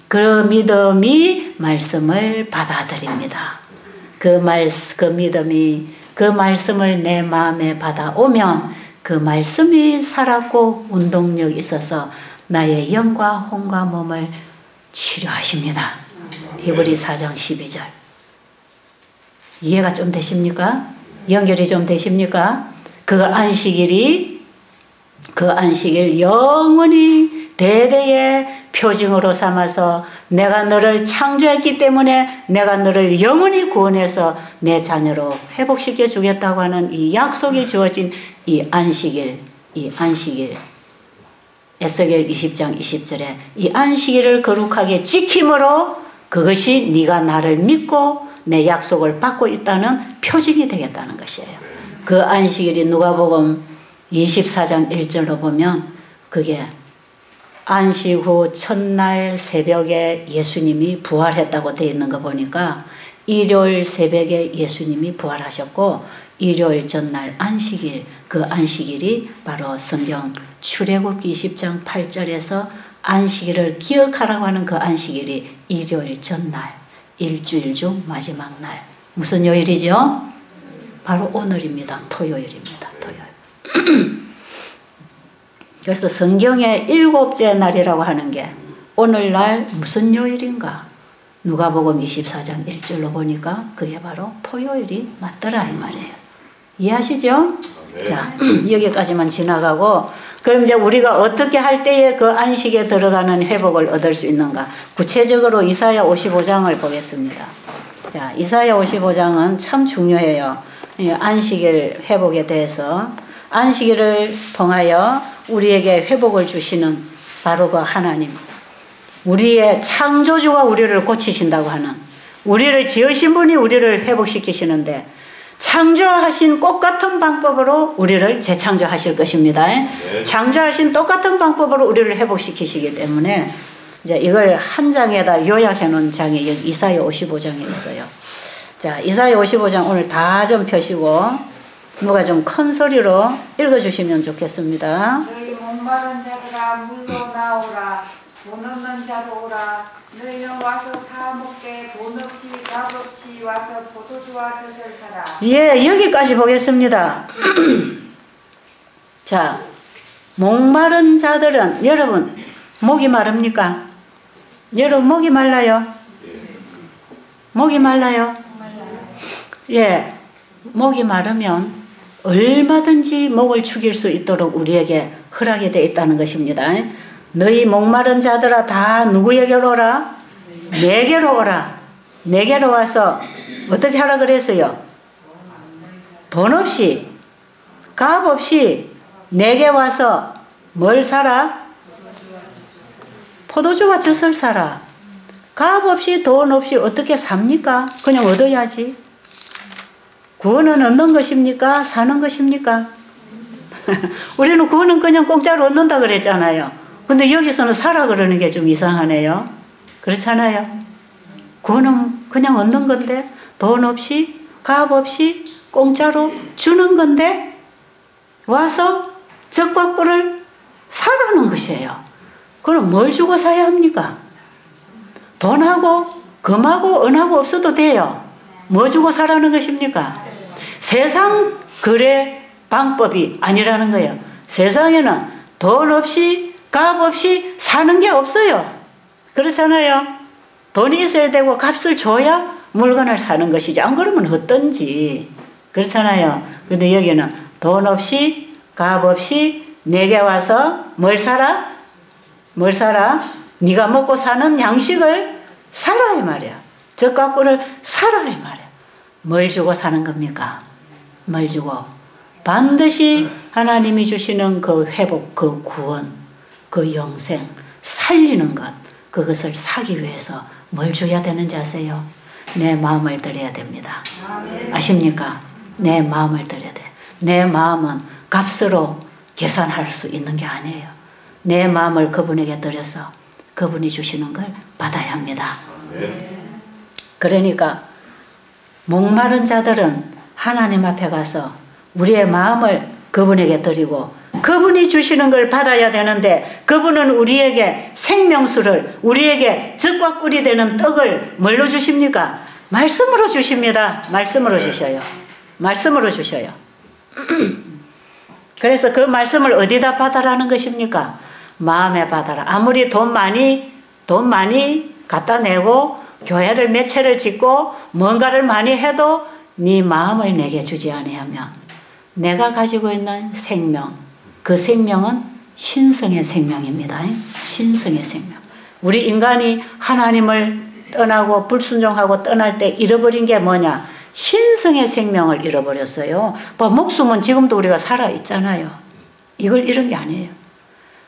그 믿음이 말씀을 받아들입니다. 그 믿음이 그 말씀을 내 마음에 받아오면 그 말씀이 살았고 운동력이 있어서 나의 영과 혼과 몸을 치료하십니다. 히브리 4장 12절. 이해가 좀 되십니까? 연결이 좀 되십니까? 그 안식일 영원히 대대의 표징으로 삼아서 내가 너를 창조했기 때문에 내가 너를 영원히 구원해서 내 자녀로 회복시켜 주겠다고 하는 이 약속이 주어진 이 안식일 에스겔 20장 20절에 이 안식일을 거룩하게 지킴으로 그것이 네가 나를 믿고 내 약속을 받고 있다는 표징이 되겠다는 것이에요. 그 안식일이 누가복음 24장 1절로 보면 그게 안식 후 첫날 새벽에 예수님이 부활했다고 되어 있는 거 보니까 일요일 새벽에 예수님이 부활하셨고 일요일 전날 안식일, 그 안식일이 바로 성경 출애굽기 20장 8절에서 안식일을 기억하라고 하는 그 안식일이 일요일 전날, 일주일 중 마지막 날. 무슨 요일이죠? 바로 오늘입니다. 토요일입니다. 토요일. 그래서 성경의 7째 날이라고 하는 게 오늘날 무슨 요일인가? 누가복음 24장 1절로 보니까 그게 바로 토요일이 맞더라 이 말이에요. 이해하시죠? 네. 자, 여기까지만 지나가고 그럼 이제 우리가 어떻게 할 때에 그 안식에 들어가는 회복을 얻을 수 있는가? 구체적으로 이사야 55장을 보겠습니다. 자, 이사야 55장은 참 중요해요. 안식일 회복에 대해서 안식일을 통하여 우리에게 회복을 주시는 바로 그 하나님, 우리의 창조주가 우리를 고치신다고 하는, 우리를 지으신 분이 우리를 회복시키시는데 창조하신 똑같은 방법으로 우리를 재창조하실 것입니다. 네. 창조하신 똑같은 방법으로 우리를 회복시키시기 때문에 이제 이걸 한 장에다 요약해 놓은 장이 여기 이사야 55장에 있어요. 자, 이사야 55장 오늘 다 좀 펴시고 누가 좀 큰 소리로 읽어주시면 좋겠습니다. 너희 목마른 자들아 물로 나오라. 돈 없는 자도 오라. 너희는 와서 사 먹게. 돈 없이 값 없이 와서 포도주와 젖을 사라. 예, 여기까지 보겠습니다. 자, 목마른 자들은 여러분 목이 마릅니까? 여러분 목이 말라요? 목이 말라요? 예, 목이 마르면 얼마든지 목을 축일 수 있도록 우리에게 허락이 되어 있다는 것입니다. 너희 목마른 자들아 다 누구에게로 오라? 내게로 오라. 내게로 와서 어떻게 하라 그랬어요? 돈 없이 값 없이 내게 와서 뭘 사라? 포도주와 젖을 사라. 값 없이 돈 없이 어떻게 삽니까? 그냥 얻어야지. 구원은 얻는 것입니까? 사는 것입니까? 우리는 구원은 그냥 공짜로 얻는다 그랬잖아요. 근데 여기서는 사라 그러는 게 좀 이상하네요. 그렇잖아요. 구원은 그냥 얻는 건데 돈 없이 값 없이 공짜로 주는 건데 와서 적과 꿀을 사라는 것이에요. 그럼 뭘 주고 사야 합니까? 돈하고 금하고 은하고 없어도 돼요. 뭐 주고 사라는 것입니까? 세상 거래 방법이 아니라는 거예요. 세상에는 돈 없이 값 없이 사는 게 없어요. 그렇잖아요. 돈이 있어야 되고 값을 줘야 물건을 사는 것이지, 안 그러면 어떤지. 그렇잖아요. 근데 여기는 돈 없이 값 없이 내게 와서 뭘 사라? 뭘 사라? 네가 먹고 사는 양식을 사라 이 말이야. 적과 꿀을 사라 이 말이야. 뭘 주고 사는 겁니까? 뭘 주고? 반드시 하나님이 주시는 그 회복, 그 구원, 그 영생, 살리는 것, 그것을 사기 위해서 뭘 줘야 되는지 아세요? 내 마음을 드려야 됩니다. 아십니까? 내 마음을 드려야 돼. 내 마음은 값으로 계산할 수 있는 게 아니에요. 내 마음을 그분에게 드려서 그분이 주시는 걸 받아야 합니다. 그러니까 목마른 자들은 하나님 앞에 가서 우리의 마음을 그분에게 드리고 그분이 주시는 걸 받아야 되는데, 그분은 우리에게 생명수를, 우리에게 젖과 꿀이 되는 떡을 뭘로 주십니까? 말씀으로 주십니다. 말씀으로 주셔요. 말씀으로 주셔요. 그래서 그 말씀을 어디다 받아라는 것입니까? 마음에 받아라. 아무리 돈 많이 갖다 내고 교회를 몇 채를 짓고 뭔가를 많이 해도 네 마음을 내게 주지 아니하면 내가 가지고 있는 생명, 그 생명은 신성의 생명입니다. 신성의 생명. 우리 인간이 하나님을 떠나고 불순종하고 떠날 때 잃어버린 게 뭐냐? 신성의 생명을 잃어버렸어요. 목숨은 지금도 우리가 살아있잖아요. 이걸 잃은 게 아니에요.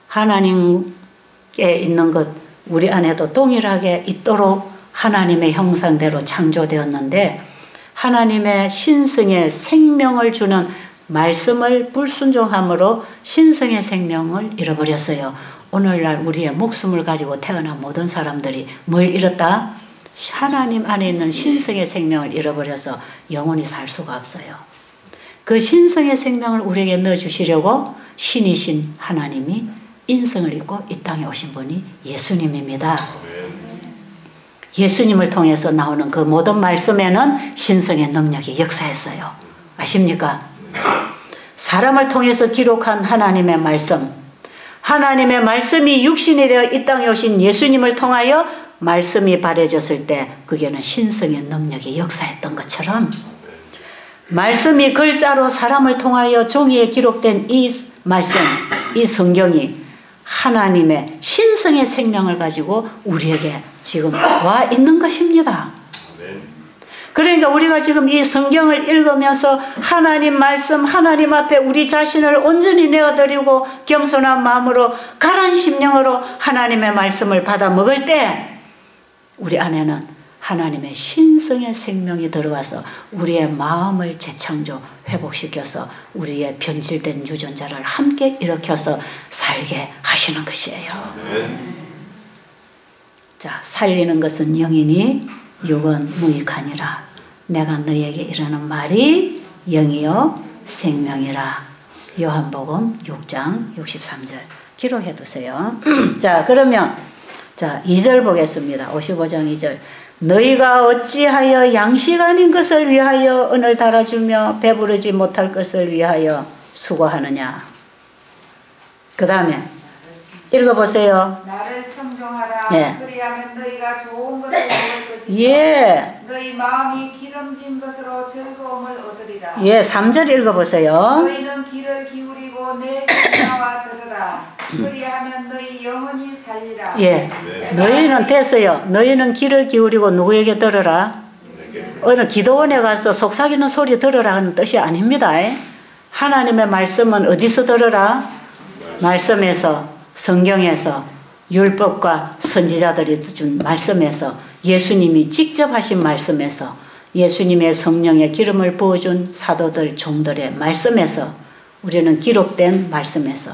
하나님께 있는 것 우리 안에도 동일하게 있도록 하나님의 형상대로 창조되었는데, 하나님의 신성의 생명을 주는 말씀을 불순종함으로 신성의 생명을 잃어버렸어요. 오늘날 우리의 목숨을 가지고 태어난 모든 사람들이 뭘 잃었다? 하나님 안에 있는 신성의 생명을 잃어버려서 영원히 살 수가 없어요. 그 신성의 생명을 우리에게 넣어주시려고 신이신 하나님이 인성을 입고 이 땅에 오신 분이 예수님입니다. 예수님을 통해서 나오는 그 모든 말씀에는 신성의 능력이 역사했어요. 아십니까? 사람을 통해서 기록한 하나님의 말씀, 하나님의 말씀이 육신이 되어 이 땅에 오신 예수님을 통하여 말씀이 발해졌을 때 그게는 신성의 능력이 역사했던 것처럼, 말씀이 글자로 사람을 통하여 종이에 기록된 이 말씀, 이 성경이 하나님의 신성의 생명을 가지고 우리에게 지금 와 있는 것입니다. 그러니까 우리가 지금 이 성경을 읽으면서 하나님 말씀, 하나님 앞에 우리 자신을 온전히 내어드리고 겸손한 마음으로 가란 심령으로 하나님의 말씀을 받아 먹을 때 우리 안에는 하나님의 신성의 생명이 들어와서 우리의 마음을 재창조, 회복시켜서 우리의 변질된 유전자를 함께 일으켜서 살게 하시는 것이에요. 자, 살리는 것은 영이니 육은 무익하니라. 내가 너에게 이르는 말이 영이요 생명이라. 요한복음 6장 63절 기록해 두세요. 자, 그러면 자 2절 보겠습니다. 55장 2절. 너희가 어찌하여 양식 아닌 것을 위하여 은을 달아주며 배부르지 못할 것을 위하여 수고하느냐. 그 다음에 읽어보세요. 나를 청종하라. 예. 그리하면 너희가 좋은 것을 먹을 것이며 예. 너희 마음이 기름진 것으로 즐거움을 얻으리라. 예, 3절 읽어보세요. 너희는 귀를 기울이고 내 귀나와 들으라. 그리하면 너희 영원히 살리라. 예, 너희는 됐어요. 너희는 귀를 기울이고 누구에게 들으라? 어느 기도원에 가서 속삭이는 소리 들으라 하는 뜻이 아닙니다. 하나님의 말씀은 어디서 들으라? 말씀에서, 성경에서, 율법과 선지자들이 준 말씀에서, 예수님이 직접 하신 말씀에서, 예수님의 성령의 기름을 부어준 사도들, 종들의 말씀에서, 우리는 기록된 말씀에서,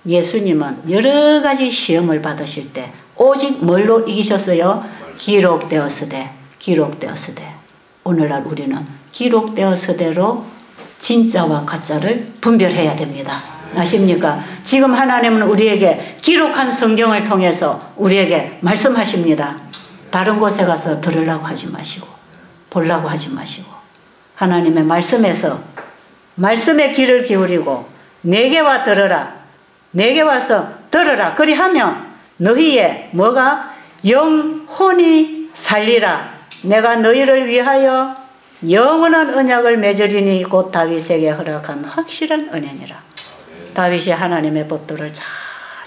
예수님은 여러 가지 시험을 받으실 때 오직 뭘로 이기셨어요? 기록되었으되, 기록되었으되. 오늘날 우리는 기록되었으대로 진짜와 가짜를 분별해야 됩니다. 아십니까? 지금 하나님은 우리에게 기록한 성경을 통해서 우리에게 말씀하십니다. 다른 곳에 가서 들으려고 하지 마시고 보려고 하지 마시고 하나님의 말씀에서 말씀에 귀를 기울이고 내게 와 들으라. 내게 와서 들으라. 그리하면 너희의 뭐가 영혼이 살리라. 내가 너희를 위하여 영원한 언약을 맺으리니 곧 다윗에게 허락한 확실한 은혜니라. 다윗이 하나님의 법도를 잘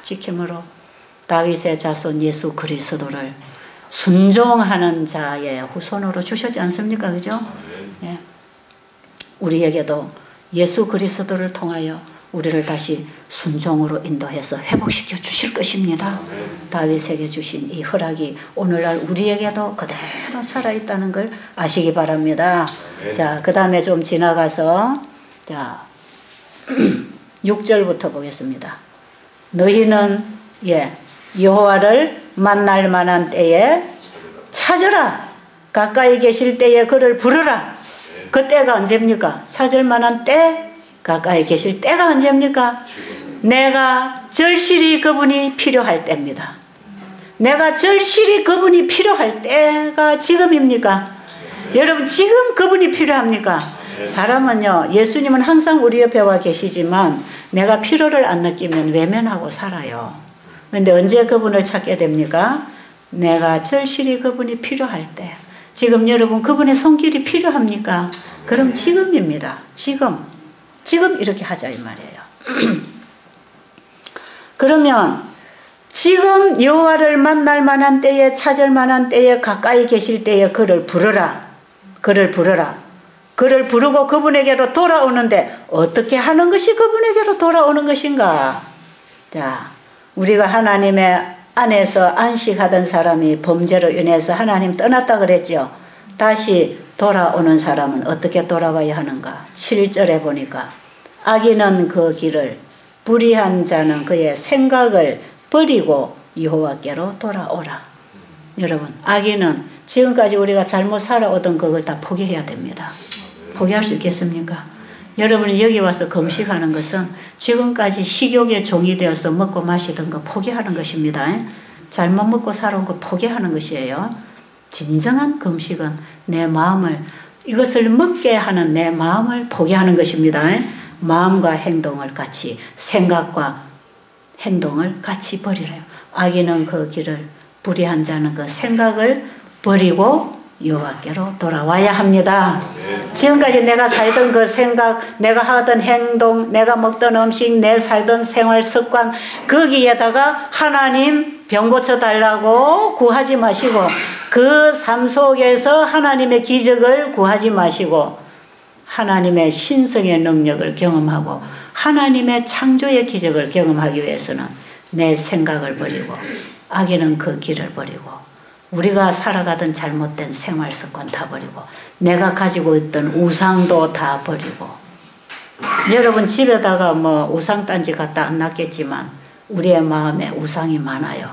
지킴으로 다윗의 자손 예수 그리스도를 순종하는 자의 후손으로 주셨지 않습니까? 그죠? 예. 우리에게도 예수 그리스도를 통하여 우리를 다시 순종으로 인도해서 회복시켜 주실 것입니다. 다윗에게 주신 이 허락이 오늘날 우리에게도 그대로 살아있다는 걸 아시기 바랍니다. 자, 그 다음에 좀 지나가서 자 6절부터 보겠습니다. 너희는 여호와를 만날 만한 때에 찾으라. 가까이 계실 때에 그를 부르라. 그 때가 언제입니까? 찾을 만한 때, 가까이 계실 때가 언제입니까? 내가 절실히 그분이 필요할 때입니다. 내가 절실히 그분이 필요할 때가 지금입니까? 여러분 지금 그분이 필요합니까? 사람은요, 예수님은 항상 우리 옆에 와 계시지만 내가 필요를 안 느끼면 외면하고 살아요. 그런데 언제 그분을 찾게 됩니까? 내가 절실히 그분이 필요할 때. 지금 여러분 그분의 손길이 필요합니까? 그럼 지금입니다. 지금 이렇게 하자 이 말이에요. 그러면 지금 여호와를 만날 만한 때에 찾을 만한 때에 가까이 계실 때에 그를 부르라. 그를 부르라. 그를 부르고 그분에게로 돌아오는데 어떻게 하는 것이 그분에게로 돌아오는 것인가? 자, 우리가 하나님의 안에서 안식하던 사람이 범죄로 인해서 하나님 떠났다 그랬죠. 다시 돌아오는 사람은 어떻게 돌아와야 하는가? 7절에 보니까 악인은 그 길을, 불의한 자는 그의 생각을 버리고 여호와께로 돌아오라. 여러분, 악인은 지금까지 우리가 잘못 살아오던 그걸 다 포기해야 됩니다. 포기할 수 있겠습니까? 여러분이 여기 와서 금식하는 것은 지금까지 식욕의 종이 되어서 먹고 마시던 거 포기하는 것입니다. 잘못 먹고 살아온 거 포기하는 것이에요. 진정한 금식은 내 마음을, 이것을 먹게 하는 내 마음을 포기하는 것입니다. 마음과 행동을 같이, 생각과 행동을 같이 버리래요. 악인은 그 길을, 불의한 자는 그 생각을 버리고 여호와께로 돌아와야 합니다. 지금까지 내가 살던 그 생각, 내가 하던 행동, 내가 먹던 음식, 내 살던 생활 습관, 거기에다가 하나님 병 고쳐달라고 구하지 마시고 그 삶 속에서 하나님의 기적을 구하지 마시고 하나님의 신성의 능력을 경험하고 하나님의 창조의 기적을 경험하기 위해서는 내 생각을 버리고 악인은 그 길을 버리고 우리가 살아가던 잘못된 생활 습관 다 버리고 내가 가지고 있던 우상도 다 버리고 여러분 집에다가 뭐 우상단지 갖다 안 놨겠지만 우리의 마음에 우상이 많아요.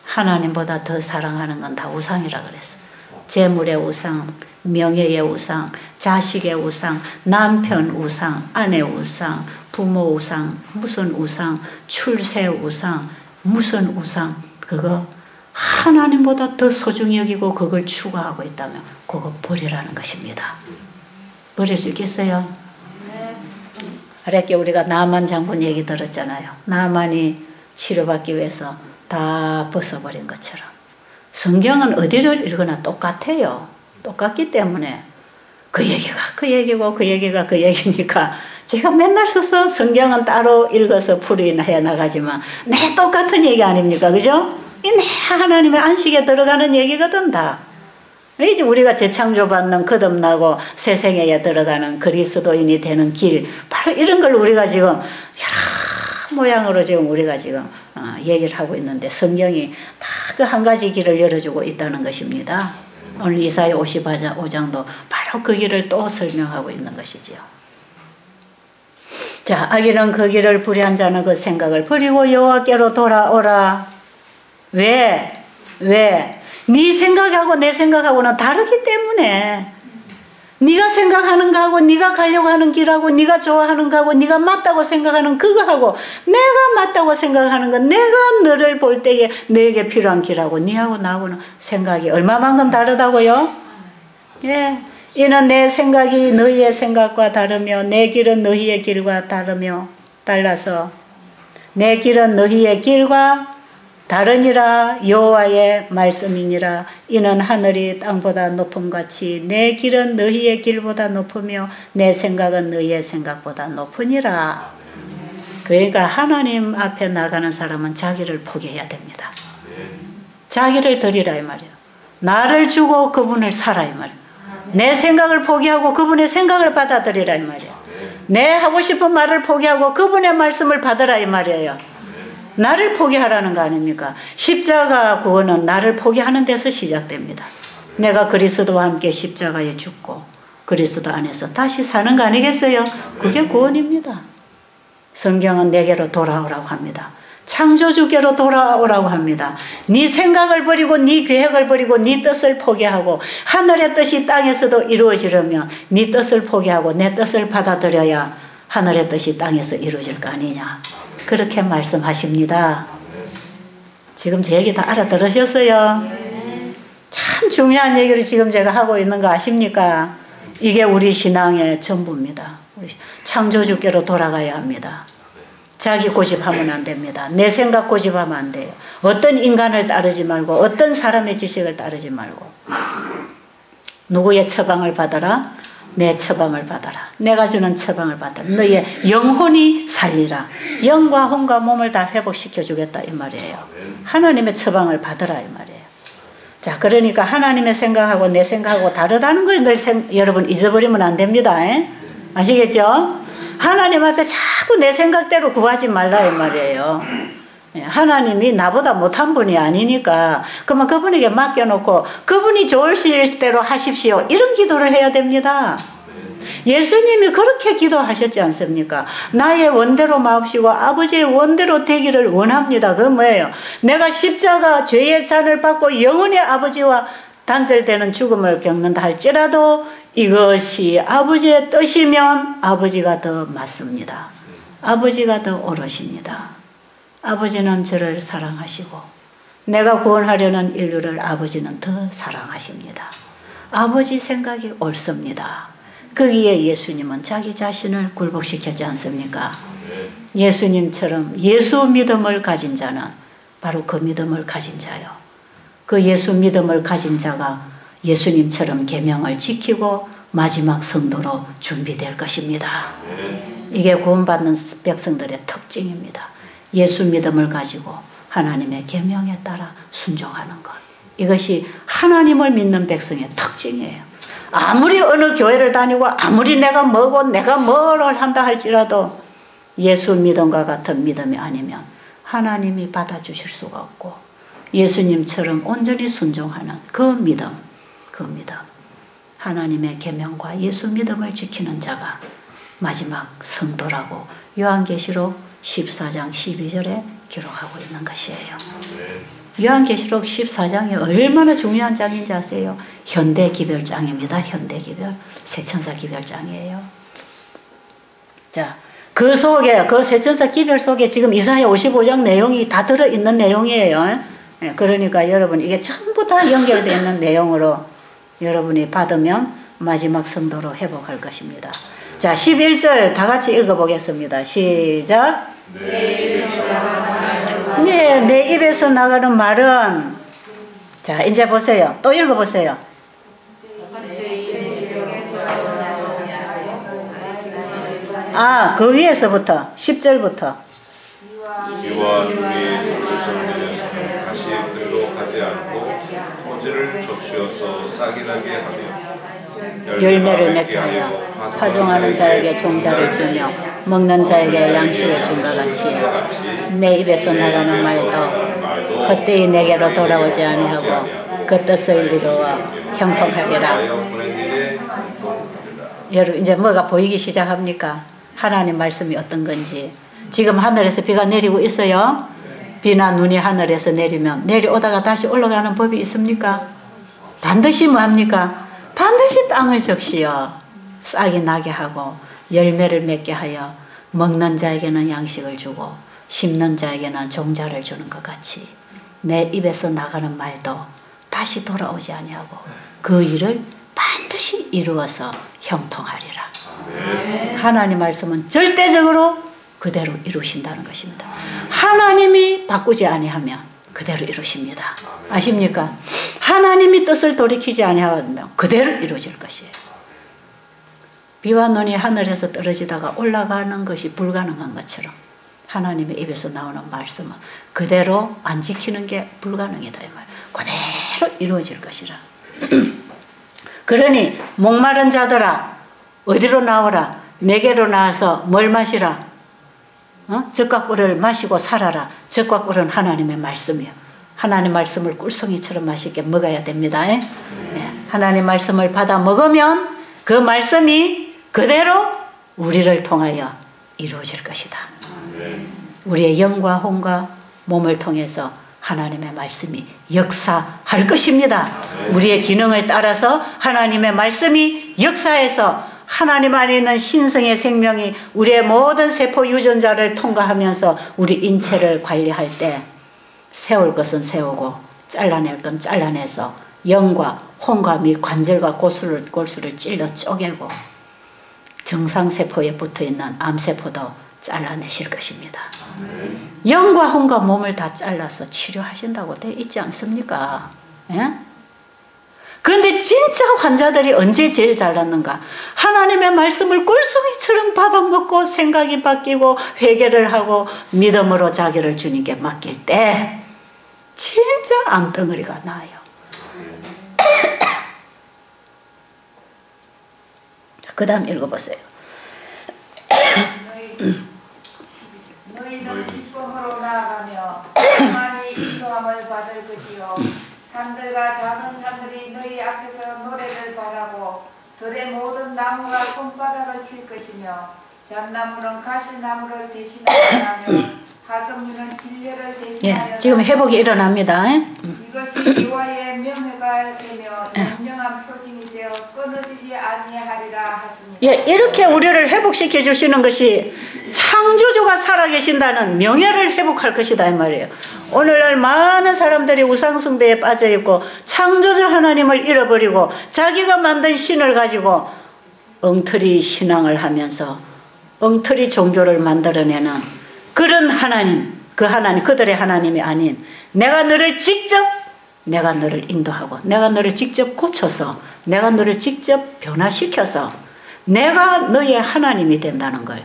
하나님보다 더 사랑하는 건 다 우상이라 그랬어. 재물의 우상, 명예의 우상, 자식의 우상, 남편 우상, 아내 우상, 부모 우상, 무슨 우상, 출세 우상, 무슨 우상, 그거 하나님보다 더 소중히 여기고 그걸 추구하고 있다면 그거 버리라는 것입니다. 버릴 수 있겠어요? 그렇게 우리가 나만 장군 얘기 들었잖아요. 나만이 치료받기 위해서 다 벗어버린 것처럼 성경은 어디를 읽거나 똑같아요. 똑같기 때문에 그 얘기가 그 얘기고 그 얘기가 그 얘기니까 제가 맨날 써서 성경은 따로 읽어서 풀이해 나가지만 내 똑같은 얘기 아닙니까? 그죠? 내 하나님의 안식에 들어가는 얘기거든 다. 이제 우리가 재창조받는 거듭나고 새 생애에 들어가는 그리스도인이 되는 길 바로 이런 걸 우리가 지금 여러 모양으로 지금 우리가 지금 얘기를 하고 있는데 성경이 다 그 한 가지 길을 열어주고 있다는 것입니다. 오늘 이사야 55장도 바로 그 길을 또 설명하고 있는 것이지요. 자, 악인은 그 길을 불의한 자는 그 생각을 버리고 여호와께로 돌아오라. 왜? 네 생각하고 내 생각하고는 다르기 때문에 네가 생각하는 거하고 네가 가려고 하는 길하고 네가 좋아하는 거하고 네가 맞다고 생각하는 그거하고 내가 맞다고 생각하는 거 내가 너를 볼 때에 너에게 필요한 길하고 네하고 나하고는 생각이 얼마만큼 다르다고요? 예. 이는 내 생각이 너희의 생각과 다르며 내 길은 너희의 길과 다르며 달라서 내 길은 너희의 길과 다르니라 여호와의 말씀이니라. 이는 하늘이 땅보다 높음같이 내 길은 너희의 길보다 높으며 내 생각은 너희의 생각보다 높으니라. 그러니까 하나님 앞에 나가는 사람은 자기를 포기해야 됩니다. 자기를 드리라 이 말이에요. 나를 주고 그분을 사라 이 말이에요. 내 생각을 포기하고 그분의 생각을 받아들이라 이 말이에요. 내 하고 싶은 말을 포기하고 그분의 말씀을 받으라 이 말이에요. 나를 포기하라는 거 아닙니까? 십자가 구원은 나를 포기하는 데서 시작됩니다. 내가 그리스도와 함께 십자가에 죽고 그리스도 안에서 다시 사는 거 아니겠어요? 그게 구원입니다. 성경은 내게로 돌아오라고 합니다. 창조주께로 돌아오라고 합니다. 네 생각을 버리고 네 계획을 버리고 네 뜻을 포기하고 하늘의 뜻이 땅에서도 이루어지려면 네 뜻을 포기하고 내 뜻을 받아들여야 하늘의 뜻이 땅에서 이루어질 거 아니냐. 그렇게 말씀하십니다. 지금 제 얘기 다 알아들으셨어요? 참 중요한 얘기를 지금 제가 하고 있는 거 아십니까? 이게 우리 신앙의 전부입니다. 창조주께로 돌아가야 합니다. 자기 고집하면 안 됩니다. 내 생각 고집하면 안 돼요. 어떤 인간을 따르지 말고 어떤 사람의 지식을 따르지 말고 누구의 처방을 받아라? 내 처방을 받아라. 내가 주는 처방을 받아라. 너의 영혼이 살리라. 영과 혼과 몸을 다 회복시켜 주겠다 이 말이에요. 하나님의 처방을 받으라 이 말이에요. 자, 그러니까 하나님의 생각하고 내 생각하고 다르다는 걸 늘 여러분 잊어버리면 안 됩니다. 아시겠죠? 하나님 앞에 자꾸 내 생각대로 구하지 말라 이 말이에요. 하나님이 나보다 못한 분이 아니니까 그러면 그분에게 맡겨놓고 그분이 좋으실 대로 하십시오. 이런 기도를 해야 됩니다. 예수님이 그렇게 기도하셨지 않습니까? 나의 원대로 마옵시고 아버지의 원대로 되기를 원합니다. 그건 뭐예요? 내가 십자가 죄의 잔을 받고 영원히 아버지와 단절되는 죽음을 겪는다 할지라도 이것이 아버지의 뜻이면 아버지가 더 맞습니다. 아버지가 더 옳으십니다. 아버지는 저를 사랑하시고 내가 구원하려는 인류를 아버지는 더 사랑하십니다. 아버지 생각이 옳습니다. 거기에 예수님은 자기 자신을 굴복시켰지 않습니까? 예수님처럼 예수 믿음을 가진 자는 바로 그 믿음을 가진 자요. 그 예수 믿음을 가진 자가 예수님처럼 계명을 지키고 마지막 성도로 준비될 것입니다. 이게 구원받는 백성들의 특징입니다. 예수 믿음을 가지고 하나님의 계명에 따라 순종하는 것. 이것이 하나님을 믿는 백성의 특징이에요. 아무리 어느 교회를 다니고 아무리 내가 뭐고 내가 뭐를 한다 할지라도 예수 믿음과 같은 믿음이 아니면 하나님이 받아주실 수가 없고 예수님처럼 온전히 순종하는 그 믿음 하나님의 계명과 예수 믿음을 지키는 자가 마지막 성도라고 요한계시록 14장 12절에 기록하고 있는 것이에요. 요한계시록 14장이 얼마나 중요한 장인지 아세요? 현대기별장입니다. 현대기별. 새천사 기별장이에요. 자, 그 속에, 그 새천사 기별 속에 지금 이사야 55장 내용이 다 들어있는 내용이에요. 그러니까 여러분 이게 전부 다 연결되어 있는 내용으로 여러분이 받으면 마지막 성도로 회복할 것입니다. 자, 11절 다 같이 읽어보겠습니다. 시작. 네, 내 입에서 나가는 말은 자, 이제 보세요. 또 읽어보세요. 그 위에서부터 10절부터 이와 누이의 백성들은 다시 들로 가지 않고 토지를 적시어서 싹이 나게 하며 열매를 맺게 하여 파종하는 자에게 종자를 주며 먹는 자에게 양식을 준 것 같이 내 입에서 나가는 말도 헛되이 내게로 돌아오지 아니하고 그 뜻을 이루어 형통하리라. 여러분 이제 뭐가 보이기 시작합니까? 하나님 말씀이 어떤 건지. 지금 하늘에서 비가 내리고 있어요. 비나 눈이 하늘에서 내리면 내려오다가 다시 올라가는 법이 있습니까? 반드시 뭐 합니까? 반드시 땅을 적시어 싹이 나게 하고 열매를 맺게 하여 먹는 자에게는 양식을 주고 심는 자에게는 종자를 주는 것 같이 내 입에서 나가는 말도 다시 돌아오지 아니하고 그 일을 반드시 이루어서 형통하리라. 하나님 말씀은 절대적으로 그대로 이루신다는 것입니다. 하나님이 바꾸지 아니하면 그대로 이루십니다. 아십니까? 하나님이 뜻을 돌이키지 아니하면 그대로 이루어질 것이에요. 비와 눈이 하늘에서 떨어지다가 올라가는 것이 불가능한 것처럼 하나님의 입에서 나오는 말씀은 그대로 안 지키는 게 불가능이다 이 말. 그대로 이루어질 것이라. 그러니 목마른 자들아 어디로 나오라. 내게로 나와서 뭘 마시라. 젖과 꿀을 마시고 살아라. 젖과 꿀은 하나님의 말씀이요. 하나님 말씀을 꿀송이처럼 맛있게 먹어야 됩니다. 예? 하나님 말씀을 받아 먹으면 그 말씀이 그대로 우리를 통하여 이루어질 것이다. 우리의 영과 혼과 몸을 통해서 하나님의 말씀이 역사할 것입니다. 우리의 기능을 따라서 하나님의 말씀이 역사해서 하나님 안에 있는 신성의 생명이 우리의 모든 세포 유전자를 통과하면서 우리 인체를 관리할 때 세울 것은 세우고 잘라낼 건 잘라내서 영과 혼과 및 관절과 골수를 찔러 쪼개고 정상세포에 붙어있는 암세포도 잘라내실 것입니다. 영과 혼과 몸을 다 잘라서 치료하신다고 돼 있지 않습니까? 예? 그런데 진짜 환자들이 언제 제일 잘났는가? 하나님의 말씀을 꿀송이처럼 받아먹고 생각이 바뀌고 회개를 하고 믿음으로 자기를 주님께 맡길 때 진짜 암덩어리가 나요. 그 다음 읽어보세요. 너희는 기쁨으로 나아가며 많이 인도함을 받을 것이요 산들과 작은 산들이 너희 앞에서 노래를 바라고 들의 모든 나무가 손바닥을 칠 것이며 잣나무는 가시나무를 대신하며 하성류는 진례를 대신하여 예, 지금 회복이 일어납니다. 이것이 여호와의 명예가 되며 영영한 표징이 되어 끊어지지 아니하리라 하십니다. 예, 이렇게 우리를 회복시켜 주시는 것이 창조주가 살아계신다는 명예를 회복할 것이다 이 말이에요. 오늘날 많은 사람들이 우상숭배에 빠져있고 창조주 하나님을 잃어버리고 자기가 만든 신을 가지고 엉터리 신앙을 하면서 엉터리 종교를 만들어내는 그런 하나님, 그들의 하나님이 아닌 내가 너를 인도하고 내가 너를 직접 고쳐서 내가 너를 직접 변화시켜서 내가 너의 하나님이 된다는 걸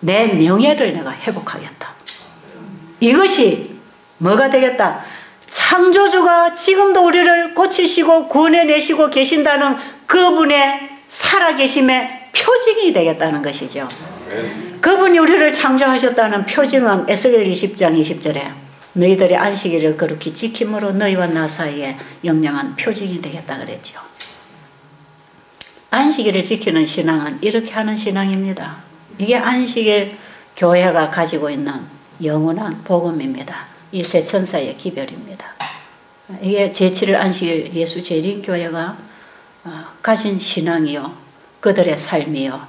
내 명예를 내가 회복하겠다. 이것이 뭐가 되겠다? 창조주가 지금도 우리를 고치시고 구원해내시고 계신다는 그분의 살아계심의 표징이 되겠다는 것이죠. 그분이 우리를 창조하셨다는 표징은 에스겔 20장 20절에 너희들의 안식일을 거룩히 지킴으로 너희와 나 사이에 영영한 표징이 되겠다 그랬죠. 안식일을 지키는 신앙은 이렇게 하는 신앙입니다. 이게 안식일 교회가 가지고 있는 영원한 복음입니다. 이 세 천사의 기별입니다. 이게 제7일 안식일 예수 재림교회가 가진 신앙이요 그들의 삶이요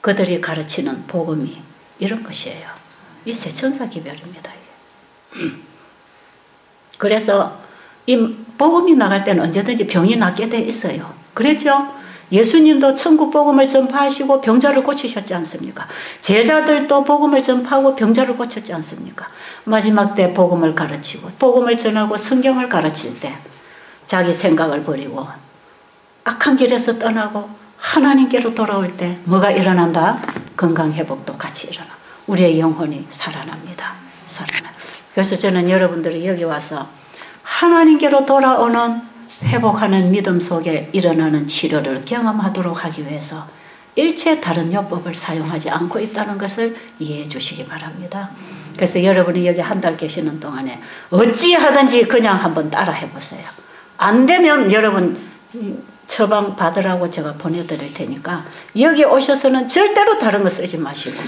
그들이 가르치는 복음이 이런 것이에요. 이 세 천사 기별입니다. 그래서 이 복음이 나갈 때는 언제든지 병이 낫게 돼 있어요. 그렇죠? 예수님도 천국 복음을 전파하시고 병자를 고치셨지 않습니까? 제자들도 복음을 전파하고 병자를 고쳤지 않습니까? 마지막 때 복음을 가르치고 복음을 전하고 성경을 가르칠 때 자기 생각을 버리고 악한 길에서 떠나고 하나님께로 돌아올 때 뭐가 일어난다? 건강회복도 같이 일어나. 우리의 영혼이 살아납니다. 그래서 저는 여러분들이 여기 와서 하나님께로 돌아오는 회복하는 믿음 속에 일어나는 치료를 경험하도록 하기 위해서 일체 다른 요법을 사용하지 않고 있다는 것을 이해해 주시기 바랍니다. 그래서 여러분이 여기 한 달 계시는 동안에 어찌하든지 그냥 한번 따라 해보세요. 안 되면 여러분 처방 받으라고 제가 보내드릴 테니까 여기 오셔서는 절대로 다른 거 쓰지 마시고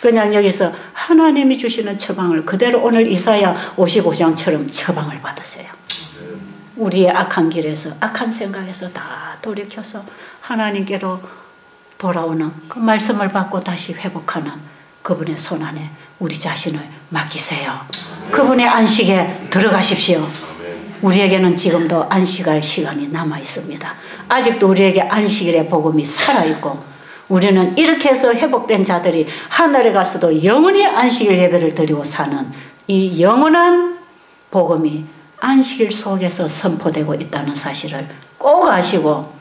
그냥 여기서 하나님이 주시는 처방을 그대로 오늘 이사야 55장처럼 처방을 받으세요. 우리의 악한 길에서 악한 생각에서 다 돌이켜서 하나님께로 돌아오는 그 말씀을 받고 다시 회복하는 그분의 손 안에 우리 자신을 맡기세요. 그분의 안식에 들어가십시오. 우리에게는 지금도 안식할 시간이 남아 있습니다. 아직도 우리에게 안식일의 복음이 살아있고 우리는 이렇게 해서 회복된 자들이 하늘에 가서도 영원히 안식일 예배를 드리고 사는 이 영원한 복음이 안식일 속에서 선포되고 있다는 사실을 꼭 아시고,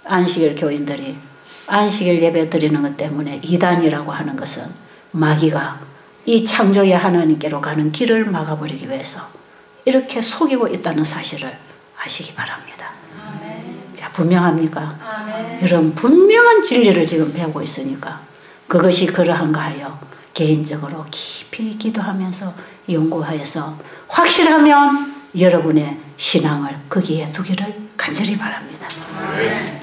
안식일 교인들이 안식일 예배 드리는 것 때문에 이단이라고 하는 것은 마귀가 이 창조의 하나님께로 가는 길을 막아버리기 위해서 이렇게 속이고 있다는 사실을 아시기 바랍니다. 자, 분명합니까? 아멘. 여러분 분명한 진리를 지금 배우고 있으니까 그것이 그러한가 하여 개인적으로 깊이 기도하면서 연구하여서 확실하면 여러분의 신앙을 거기에 두기를 간절히 바랍니다. 아멘.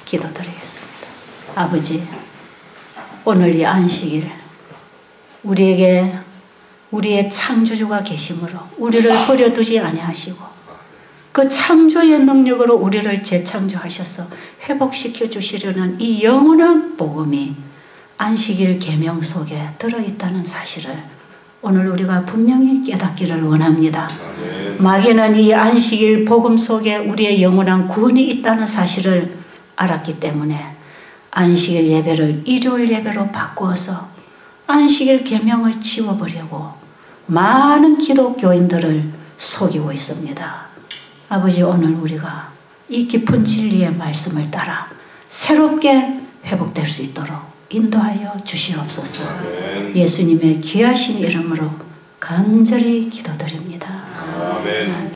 기도드리겠습니다. 아버지, 오늘 이 안식일 우리에게 우리의 창조주가 계심으로 우리를 버려두지 아니하시고 그 창조의 능력으로 우리를 재창조하셔서 회복시켜 주시려는 이 영원한 복음이 안식일 계명 속에 들어있다는 사실을 오늘 우리가 분명히 깨닫기를 원합니다. 마귀는 이 안식일 복음 속에 우리의 영원한 구원이 있다는 사실을 알았기 때문에 안식일 예배를 일요일 예배로 바꾸어서 안식일 계명을 지워버리고 많은 기독교인들을 속이고 있습니다. 아버지, 오늘 우리가 이 깊은 진리의 말씀을 따라 새롭게 회복될 수 있도록 인도하여 주시옵소서. 예수님의 귀하신 이름으로 간절히 기도드립니다. 아멘.